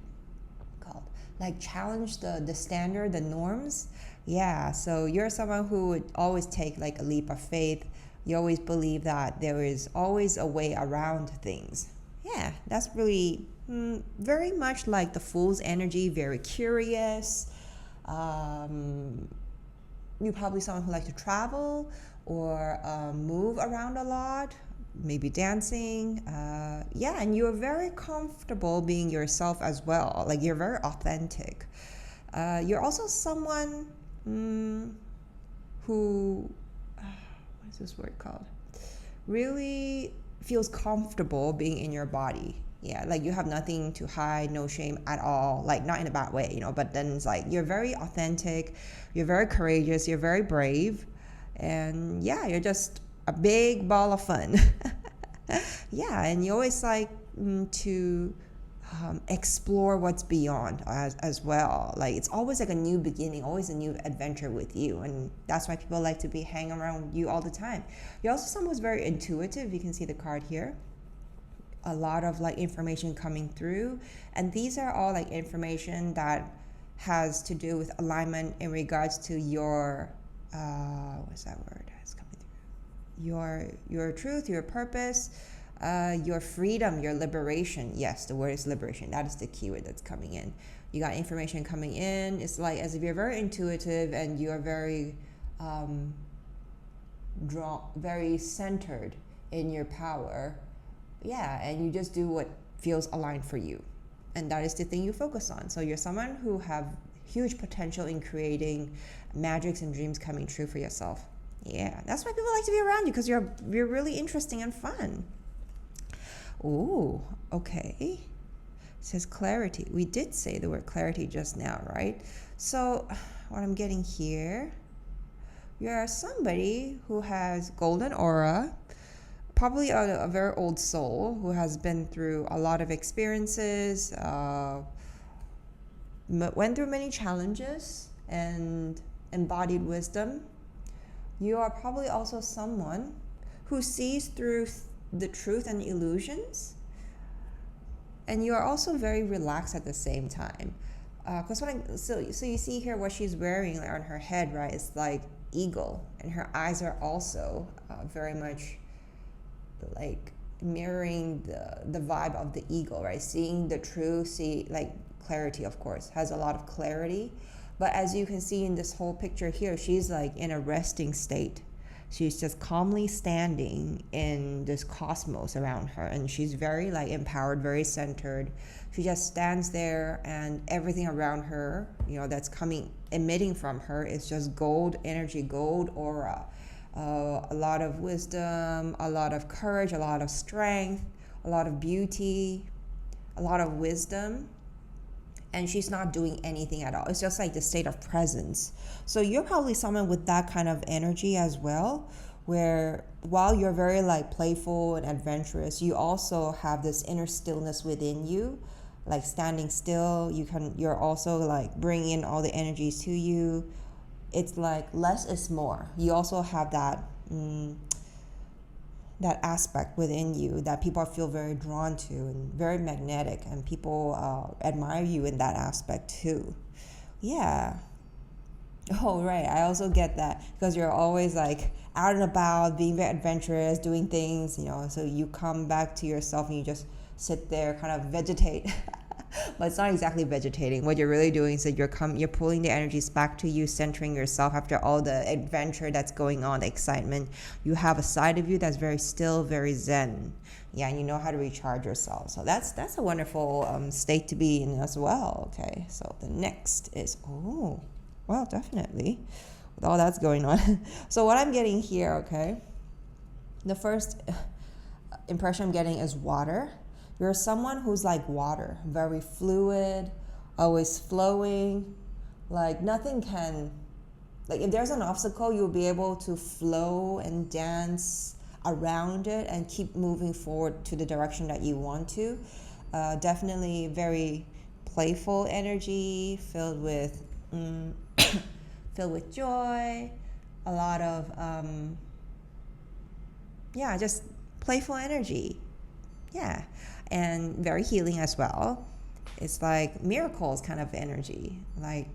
called? Like challenge the standard, the norms. Yeah, so you're someone who would always take like a leap of faith. You always believe that there is always a way around things. Yeah, that's really very much like the Fool's energy, very curious. You're probably someone who likes to travel or move around a lot. Maybe dancing, and you're very comfortable being yourself as well. Like you're very authentic. You're also someone who, what is this word called? Really feels comfortable being in your body. Yeah, like you have nothing to hide, no shame at all. Like not in a bad way, but then it's like you're very authentic, you're very courageous, you're very brave, and yeah, you're just a big ball of fun. Yeah, and you always like to explore what's beyond as well. Like it's always like a new beginning, always a new adventure with you, and that's why people like to be hanging around you all the time. You're also someone who's very intuitive. You can see the card here. A lot of like information coming through, and these are all like information that has to do with alignment in regards to your what's that word? Your truth, your purpose, your freedom, your liberation. Yes, the word is liberation. That is the keyword that's coming in. You got information coming in. It's like as if you're very intuitive and you are very very centered in your power. Yeah, and you just do what feels aligned for you. And that is the thing you focus on. So you're someone who have huge potential in creating magics and dreams coming true for yourself. Yeah, that's why people like to be around you, because you're really interesting and fun. Ooh, okay. It says clarity. We did say the word clarity just now, right? So what I'm getting here, you're somebody who has golden aura, probably a very old soul who has been through a lot of experiences, went through many challenges and embodied wisdom. You are probably also someone who sees through the truth and illusions, and you are also very relaxed at the same time. Because so you see here what she's wearing on her head, right? It's like eagle, and her eyes are also very much like mirroring the vibe of the eagle, right? Seeing the truth, clarity, of course, has a lot of clarity. But as you can see in this whole picture here, she's like in a resting state. She's just calmly standing in this cosmos around her, and she's very like empowered, very centered. She just stands there, and everything around her, that's emitting from her is just gold energy, gold aura. A lot of wisdom, a lot of courage, a lot of strength, a lot of beauty, a lot of wisdom. And she's not doing anything at all. It's just like the state of presence. So you're probably someone with that kind of energy as well, where while you're very like playful and adventurous, you also have this inner stillness within you, like standing still. You're also like bringing in all the energies to you. It's like less is more. You also have that that aspect within you that people feel very drawn to and very magnetic, and people admire you in that aspect too. Yeah. Oh, right. I also get that because you're always like out and about, being very adventurous, doing things, so you come back to yourself and you just sit there, kind of vegetate. But it's not exactly vegetating. What you're really doing is that you're pulling the energies back to you, centering yourself after all the adventure that's going on, the excitement. You have a side of you that's very still, very zen. Yeah, and you know how to recharge yourself. So that's a wonderful state to be in as well. Okay, so the next is, well, definitely, with all that's going on. So what I'm getting here, okay, the first impression I'm getting is water. You're someone who's like water, very fluid, always flowing. Like nothing can, like if there's an obstacle, you'll be able to flow and dance around it and keep moving forward to the direction that you want to. Definitely very playful energy, filled with joy, a lot of just playful energy. Yeah, and very healing as well. It's like miracles kind of energy, like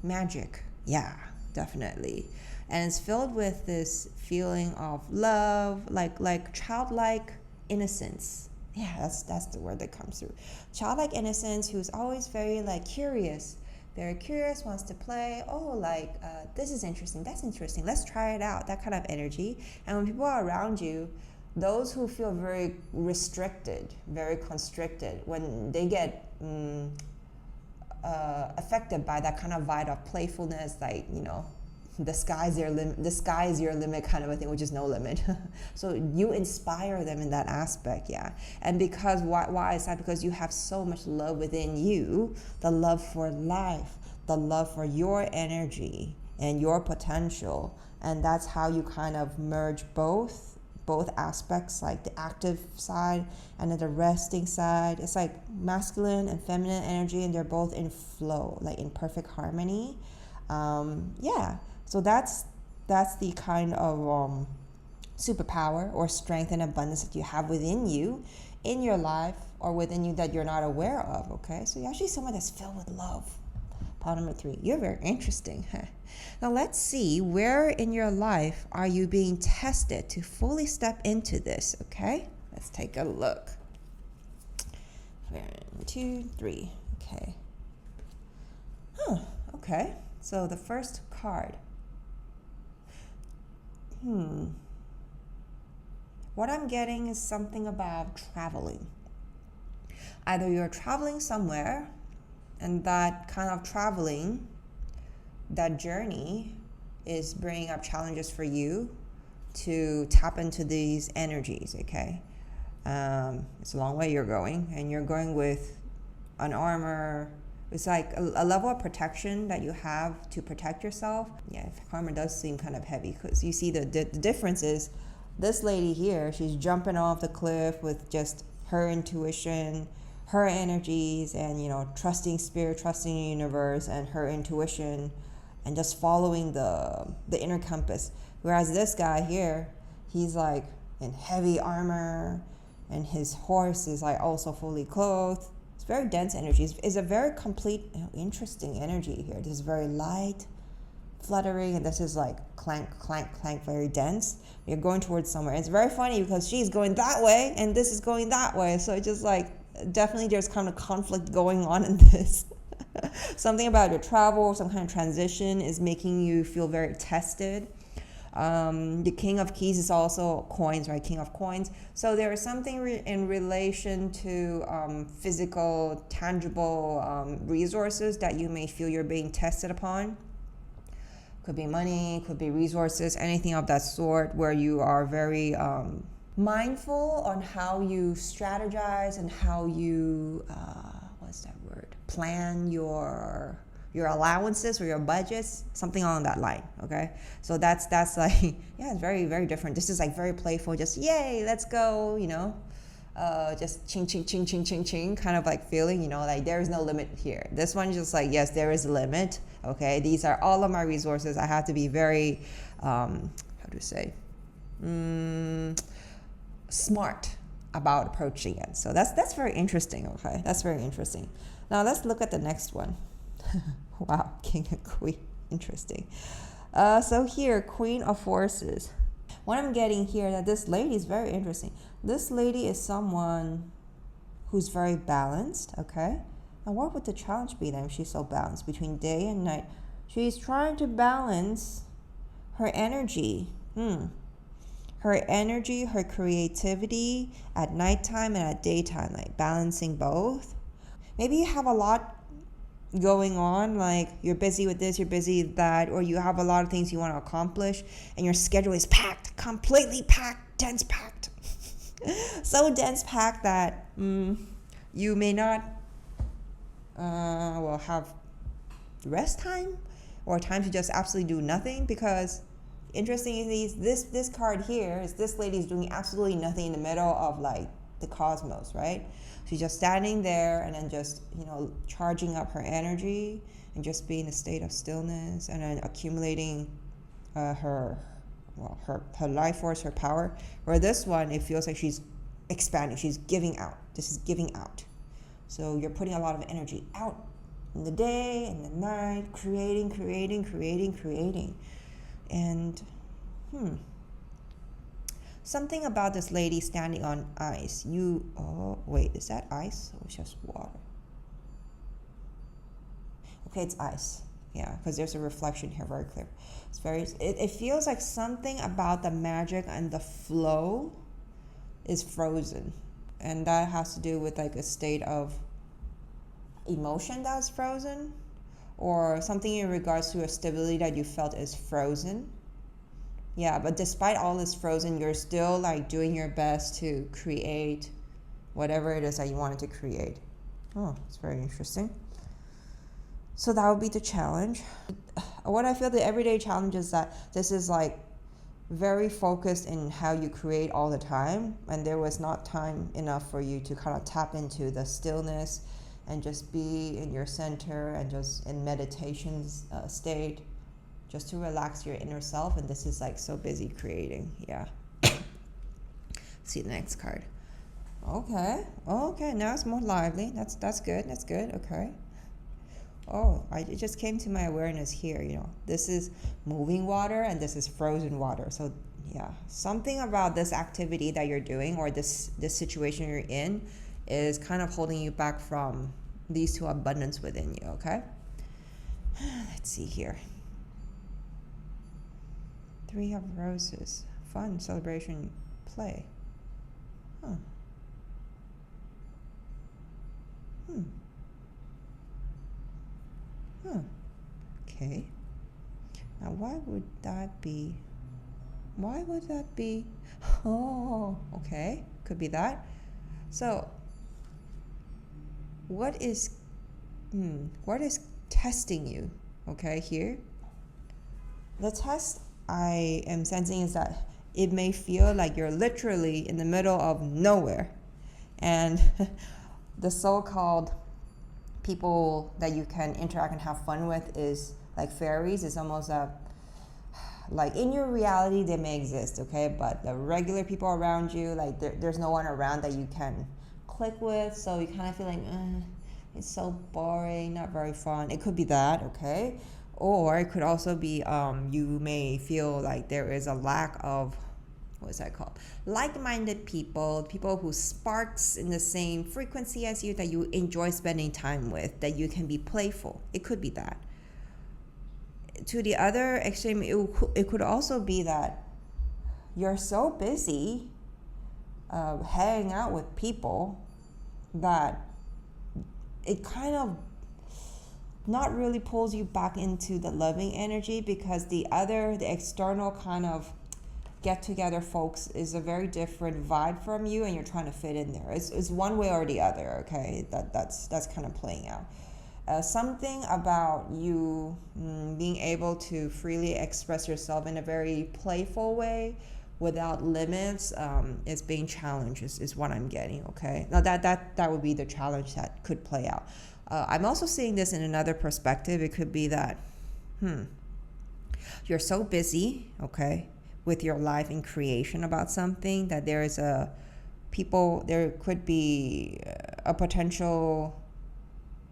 magic. Yeah, definitely. And it's filled with this feeling of love, like childlike innocence. Yeah, that's the word that comes through. Childlike innocence, who's always very like curious, wants to play. This is interesting, that's interesting, let's try it out, that kind of energy. And when people are around you, those who feel very restricted, very constricted, when they get affected by that kind of vibe of playfulness, like, the sky is your limit kind of a thing, which is no limit. So you inspire them in that aspect, yeah. And because, why is that? Because you have so much love within you, the love for life, the love for your energy and your potential. And that's how you kind of merge both aspects, like the active side and then the resting side. It's like masculine and feminine energy, and they're both in flow, like in perfect harmony. So that's the kind of superpower or strength and abundance that you have within you, in your life, or within you that you're not aware of. Okay, so you're actually someone that's filled with love. Part number 3, you're very interesting. Now let's see, where in your life are you being tested to fully step into this, okay? Let's take a look. 1, 2, 3, okay. Okay, so the first card. What I'm getting is something about traveling. Either you're traveling somewhere, and that kind of traveling, that journey is bringing up challenges for you to tap into these energies, okay? It's a long way you're going, and you're going with an armor. It's like a level of protection that you have to protect yourself. Yeah, armor does seem kind of heavy, because you see the difference is this lady here, she's jumping off the cliff with just her intuition, her energies, and trusting spirit, trusting the universe, and her intuition, and just following the inner compass. Whereas this guy here, he's like in heavy armor, and his horse is like also fully clothed. It's very dense energy. It's a very complete, interesting energy here. This is very light, fluttering, and this is like clank, clank, clank, very dense. You're going towards somewhere. It's very funny because she's going that way and this is going that way. So it's just like definitely there's kind of conflict going on in this. Something about your travel, some kind of transition is making you feel very tested. The King of Keys is also coins, right? King of Coins. So there is something in relation to physical, tangible resources that you may feel you're being tested upon. Could be money, could be resources, anything of that sort, where you are very mindful on how you strategize and how you what's that word? Plan your allowances or your budgets, something along that line. Okay, so that's like yeah, it's very very different. This is like very playful, just yay, let's go, just ching ching ching ching ching ching kind of like feeling, like there is no limit here. This one is just like, yes, there is a limit. Okay, these are all of my resources. I have to be very how to say smart about approaching it. So that's very interesting. Okay, that's very interesting. Now let's look at the next one. Wow, King and Queen, interesting. So here, Queen of Forces. What I'm getting here, that this lady is very interesting. This lady is someone who's very balanced. Okay, and what would the challenge be then if she's so balanced between day and night? She's trying to balance her energy. Her energy, her creativity at nighttime and at daytime, like balancing both. Maybe you have a lot going on, like you're busy with this, you're busy with that, or you have a lot of things you want to accomplish and your schedule is packed, completely packed, dense packed. So dense packed that you may not have rest time or time to just absolutely do nothing, because interestingly, this card here is this lady's doing absolutely nothing in the middle of like the cosmos, right? She's just standing there and then just, charging up her energy and just being in a state of stillness and then accumulating her life force, her power. Where this one, it feels like she's expanding, she's giving out. This is giving out. So you're putting a lot of energy out in the day and the night, creating. And something about this lady standing on ice. Wait, is that ice or just water? Okay, it's ice. Yeah, because there's a reflection here, very clear. It feels like something about the magic and the flow is frozen. And that has to do with like a state of emotion that's frozen, or something in regards to a stability that you felt is frozen. Yeah, but despite all this frozen, you're still like doing your best to create whatever it is that you wanted to create. Oh, it's very interesting. So that would be the challenge. What I feel the everyday challenge is that this is like very focused in how you create all the time, and there was not time enough for you to kind of tap into the stillness and just be in your center and just in meditation state, just to relax your inner self. And this is like so busy creating. Yeah. See the next card. Okay, now it's more lively. That's good. Okay. It just came to my awareness here. This is moving water and this is frozen water. So yeah, something about this activity that you're doing or this situation you're in is kind of holding you back from these two abundance within you. Okay. Let's see here. 3 of Roses. Fun, celebration, play. Okay. Now why would that be? Oh, okay. Could be that. So what is testing you? Okay, here. The test I am sensing is that it may feel like you're literally in the middle of nowhere, and the so-called people that you can interact and have fun with is like fairies. It's almost like in your reality they may exist, okay, but the regular people around you, like there's no one around that you can click with, so you kind of feel like it's so boring, not very fun. It could be that, okay? Or it could also be you may feel like there is a lack of what's that called? Like-minded people, people who sparks in the same frequency as you, that you enjoy spending time with, that you can be playful. It could be that. To the other extreme, it could also be that you're so busy hanging out with people that it kind of not really pulls you back into the loving energy, because the external kind of get together folks is a very different vibe from you, and you're trying to fit in there. It's one way or the other, okay? That's kind of playing out. Something about you being able to freely express yourself in a very playful way without limits is being challenged, is what I'm getting, okay? Now that would be the challenge that could play out. I'm also seeing this in another perspective. It could be that, you're so busy, okay, with your life in creation about something, that there could be a potential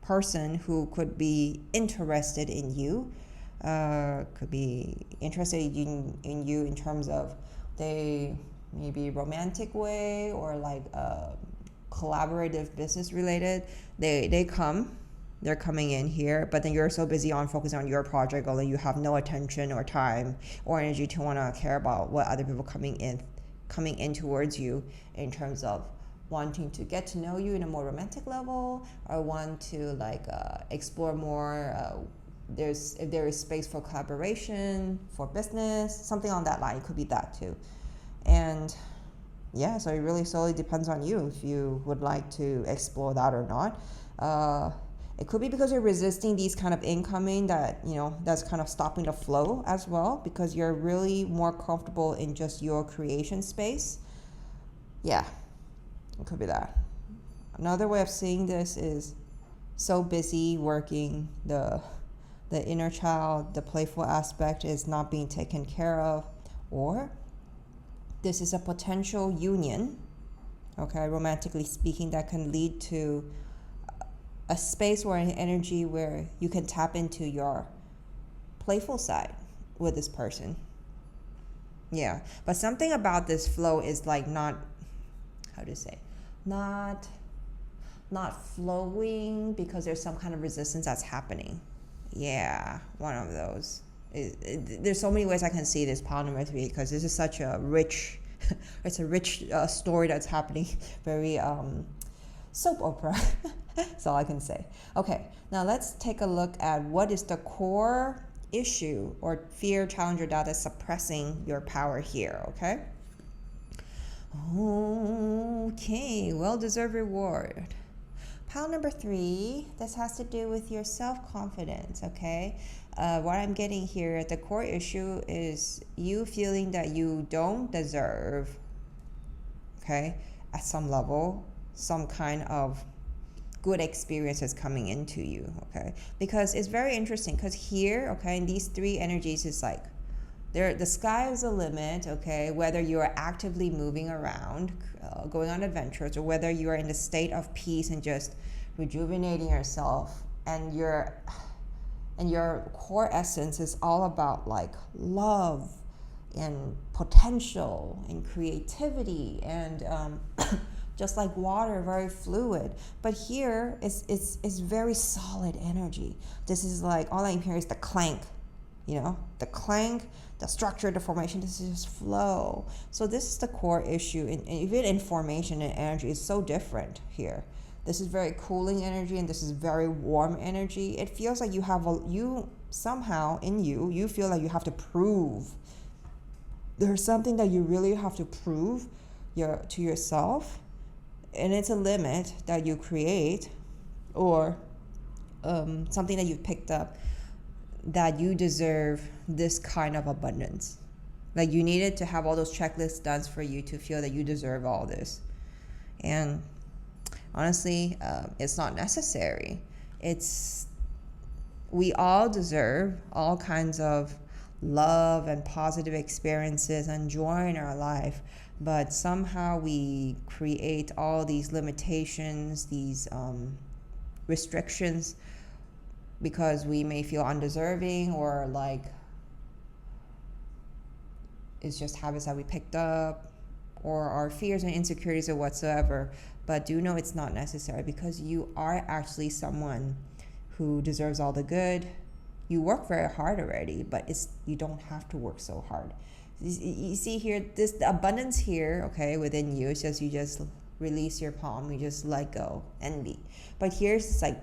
person who could be interested in you, could be interested in you in terms of they maybe romantic way, or like collaborative business related. They're coming in here, but then you're so busy on focusing on your project, although you have no attention or time or energy to want to care about what other people coming in towards you, in terms of wanting to get to know you in a more romantic level, or want to like explore more. If there is space for collaboration, for business, something on that line. It could be that too. And yeah, so it really solely depends on you if you would like to explore that or not. It could be because you're resisting these kind of incoming, that, that's kind of stopping the flow as well, because you're really more comfortable in just your creation space. Yeah, it could be that. Another way of seeing this is so busy working, the inner child, the playful aspect is not being taken care of, or this is a potential union, okay, romantically speaking, that can lead to a space or an energy where you can tap into your playful side with this person. Yeah, but something about this flow is like not flowing because there's some kind of resistance that's happening. Yeah, one of those. There's so many ways I can see this polymetry, because this is such a rich it's a rich story that's happening. Very soap opera. That's all I can say. Okay, now let's take a look at what is the core issue or fear, challenge, or doubt that's suppressing your power here, okay? Okay, well-deserved reward. Pile number 3, this has to do with your self-confidence, okay? What I'm getting here, the core issue is you feeling that you don't deserve, okay, at some level, some kind of good experiences coming into you, okay? Because it's very interesting, because here, okay, in these 3 energies, it's like the sky is the limit, okay? Whether you are actively moving around, going on adventures, or whether you are in the state of peace and just rejuvenating yourself, and your core essence is all about like love and potential and creativity and just like water, very fluid. But here it's very solid energy. This is like, all I'm hearing is the clank, the clank, the structure, the formation. This is just flow. So this is the core issue. And even information and energy is so different here. This is very cooling energy, and this is very warm energy. It feels like you somehow in you feel like you have to prove. There's something that you really have to prove to yourself, and it's a limit that you create, or something that you've picked up, that you deserve this kind of abundance. Like you needed to have all those checklists done for you to feel that you deserve all this. And honestly, it's not necessary. We all deserve all kinds of love and positive experiences and joy in our life, but somehow we create all these limitations, these restrictions, because we may feel undeserving, or like it's just habits that we picked up. or our fears and insecurities or whatsoever. But do know it's not necessary, because you are actually someone who deserves all the good. You work very hard already, but you don't have to work so hard. You see here, the abundance here, okay, within you. It's just you just release your palm, you just let go and be. But here's it's like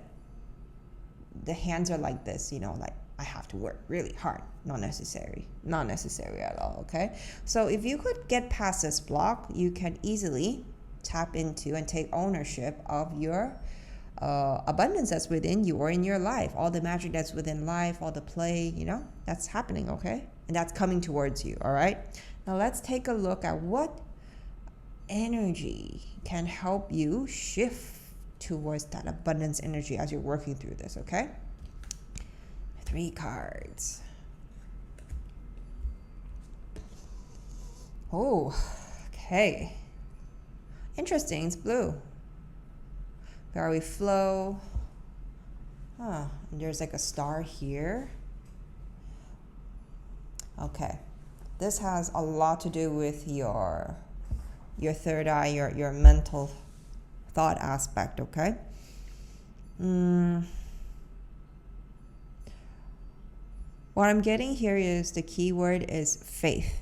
the hands are like this, like I have to work really hard. Not necessary at all. Okay, so if you could get past this block, you can easily tap into and take ownership of your abundance that's within you or in your life, all the magic that's within life, all the play, that's happening. Okay, and that's coming towards you. All right, now let's take a look at what energy can help you shift towards that abundance energy as you're working through this. Okay, 3 cards. Oh, okay, interesting. It's blue. Very flow. And there's like a star here. Okay, this has a lot to do with your third eye, your mental thought aspect. Okay. What I'm getting here is the key word is faith.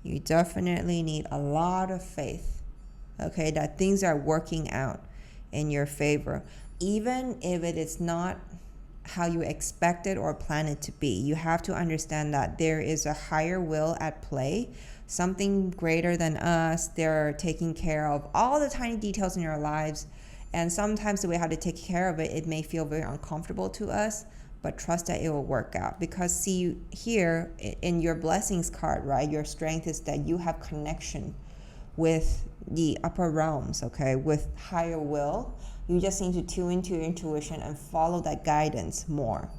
You definitely need a lot of faith, okay, that things are working out in your favor, even if it is not how you expect it or plan it to be. You have to understand that there is a higher will at play, something greater than us. They're taking care of all the tiny details in your lives, and sometimes the way how to take care of it, it may feel very uncomfortable to us, but trust that it will work out. Because see here in your blessings card, right, your strength is that you have connection with the upper realms, okay, with higher will. You just need to tune into your intuition and follow that guidance more,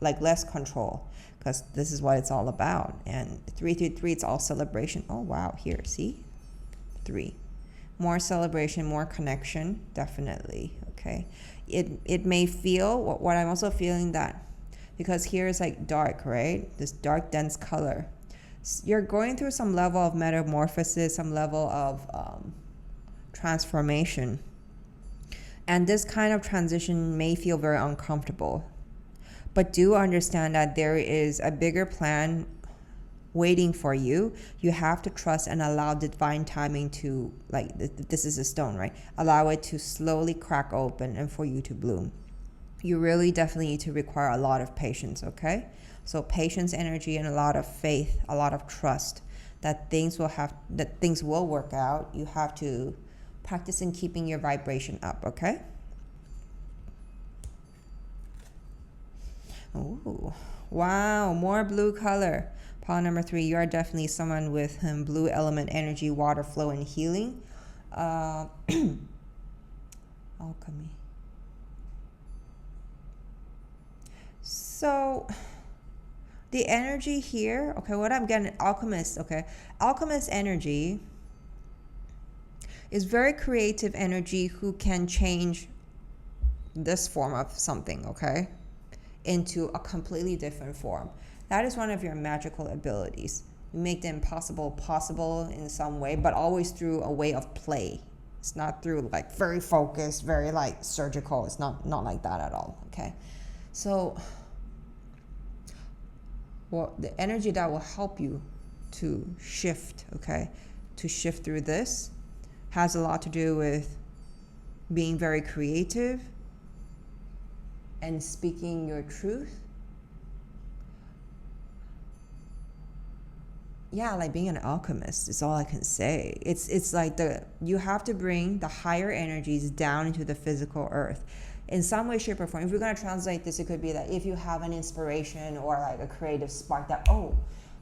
like less control, because this is what it's all about. And 333, it's all celebration. Oh wow, here, see, 3, more celebration, more connection, definitely. Okay, it may feel what I'm also feeling, that because here is like dark, right, this dark dense color, you're going through some level of metamorphosis, some level of transformation. And this kind of transition may feel very uncomfortable. But do understand that there is a bigger plan waiting for you. You have to trust and allow divine timing to, like, this is a stone, right? Allow it to slowly crack open and for you to bloom. You really definitely need to require a lot of patience, okay? So patience, energy, and a lot of faith, a lot of trust that things will work out. You have to practice in keeping your vibration up, okay? Oh, wow, more blue color. Pile number 3, you are definitely someone with blue element energy, water flow, and healing. Alchemy. So the energy here, okay, what I'm getting, alchemist, okay, alchemist energy is very creative energy who can change this form of something, okay, into a completely different form. That is one of your magical abilities. You make the impossible possible in some way, but always through a way of play. It's not through like very focused, very like surgical. It's not like that at all, okay? So the energy that will help you to shift, okay, to shift through this has a lot to do with being very creative and speaking your truth. Yeah, like being an alchemist is all I can say. It's like you have to bring the higher energies down into the physical earth in some way, shape, or form. If you're going to translate this, it could be that if you have an inspiration or like a creative spark that, oh,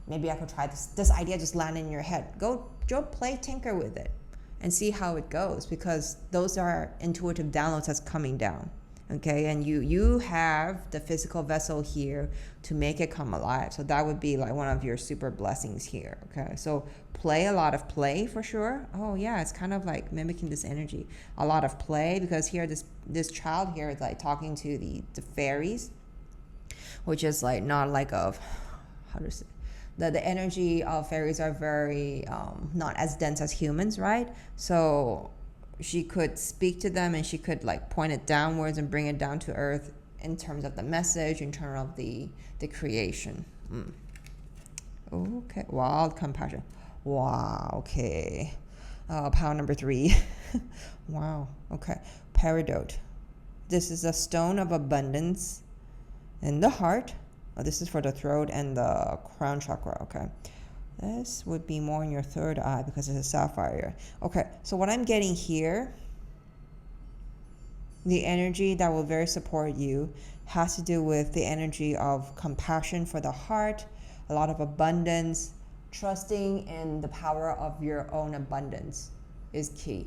maybe I could try this idea just landed in your head. Go play, tinker with it and see how it goes, because those are intuitive downloads that's coming down. Okay, and you have the physical vessel here to make it come alive. So that would be like one of your super blessings here. Okay, so a lot of play for sure. Oh yeah, it's kind of like mimicking this energy. A lot of play, because here this child here is like talking to the fairies, which is like not like how to say, the energy of fairies are very not as dense as humans, right? So she could speak to them and she could like point it downwards and bring it down to earth in terms of the message, in terms of the creation. Okay, wild compassion. Wow, okay. Power number 3. Wow, okay. Peridot. This is a stone of abundance in the heart. This is for the throat and the crown chakra, okay. This would be more in your third eye because it's a sapphire. Okay, so what I'm getting here, the energy that will very support you has to do with the energy of compassion for the heart, a lot of abundance, trusting in the power of your own abundance is key.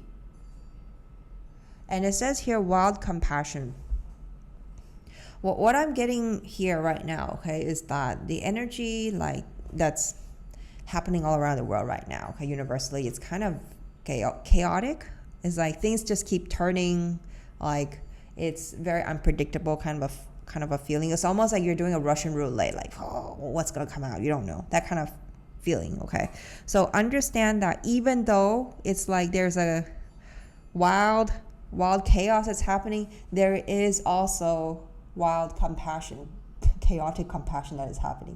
And it says here wild compassion. Well, what I'm getting here right now, okay, is that the energy like that's happening all around the world right now, okay, universally, it's kind of chaotic. It's like things just keep turning, like it's very unpredictable kind of a feeling. It's almost like you're doing a Russian roulette, like, oh, what's gonna come out? You don't know. That kind of feeling, okay? So understand that even though it's like there's a wild chaos that's happening, there is also wild compassion, chaotic compassion that is happening.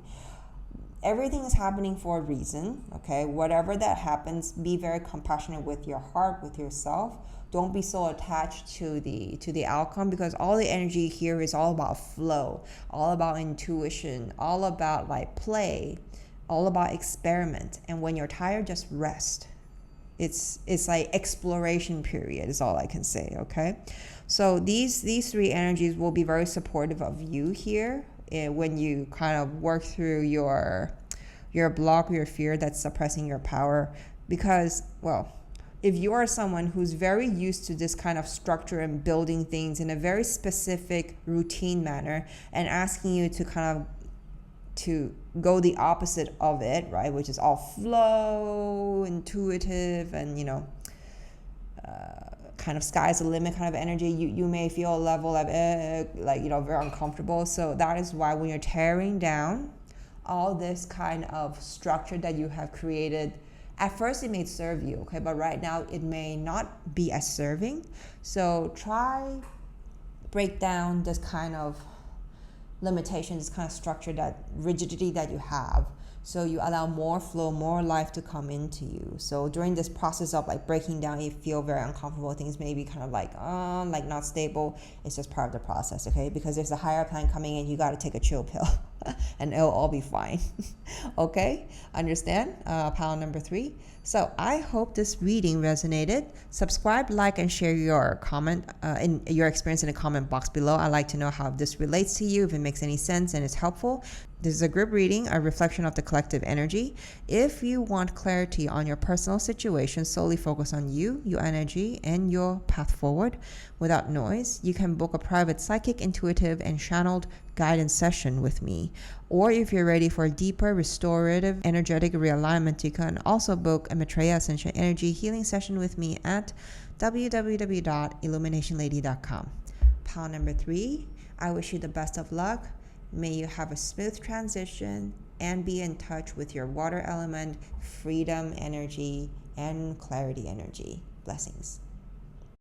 Everything is happening for a reason, okay? Whatever that happens, be very compassionate with your heart, with yourself. Don't be so attached to the outcome, because all the energy here is all about flow, all about intuition, all about like play, all about experiment. And when you're tired, just rest. It's like exploration period is all I can say, okay? So these 3 energies will be very supportive of you here when you kind of work through your block, your fear that's suppressing your power. Because, well, if you are someone who's very used to this kind of structure and building things in a very specific routine manner, and asking you to kind of to go the opposite of it, right, which is all flow, intuitive, and kind of sky's the limit kind of energy, you may feel a level of very uncomfortable. So that is why when you're tearing down all this kind of structure that you have created, at first it may serve you, okay, but right now it may not be as serving. So try break down this kind of limitation, this kind of structure, that rigidity that you have, so you allow more flow, more life to come into you. So during this process of like breaking down, you feel very uncomfortable, things may be kind of like not stable. It's just part of the process, okay? Because there's a higher plan coming in, you got to take a chill pill and it'll all be fine. Okay, understand? Power number 3. So I hope this reading resonated. Subscribe, like, and share your comment in your experience in the comment box below. I'd like to know how this relates to you, if it makes any sense and is helpful. This is a group reading, a reflection of the collective energy. If you want clarity on your personal situation, solely focus on you, your energy, and your path forward without noise, you can book a private psychic, intuitive, and channeled guidance session with me. Or if you're ready for a deeper, restorative, energetic realignment, you can also book a Maitreya Ascension Energy Healing Session with me at www.illuminationlady.com. Power number 3, I wish you the best of luck. May you have a smooth transition and be in touch with your water element, freedom energy, and clarity energy. Blessings.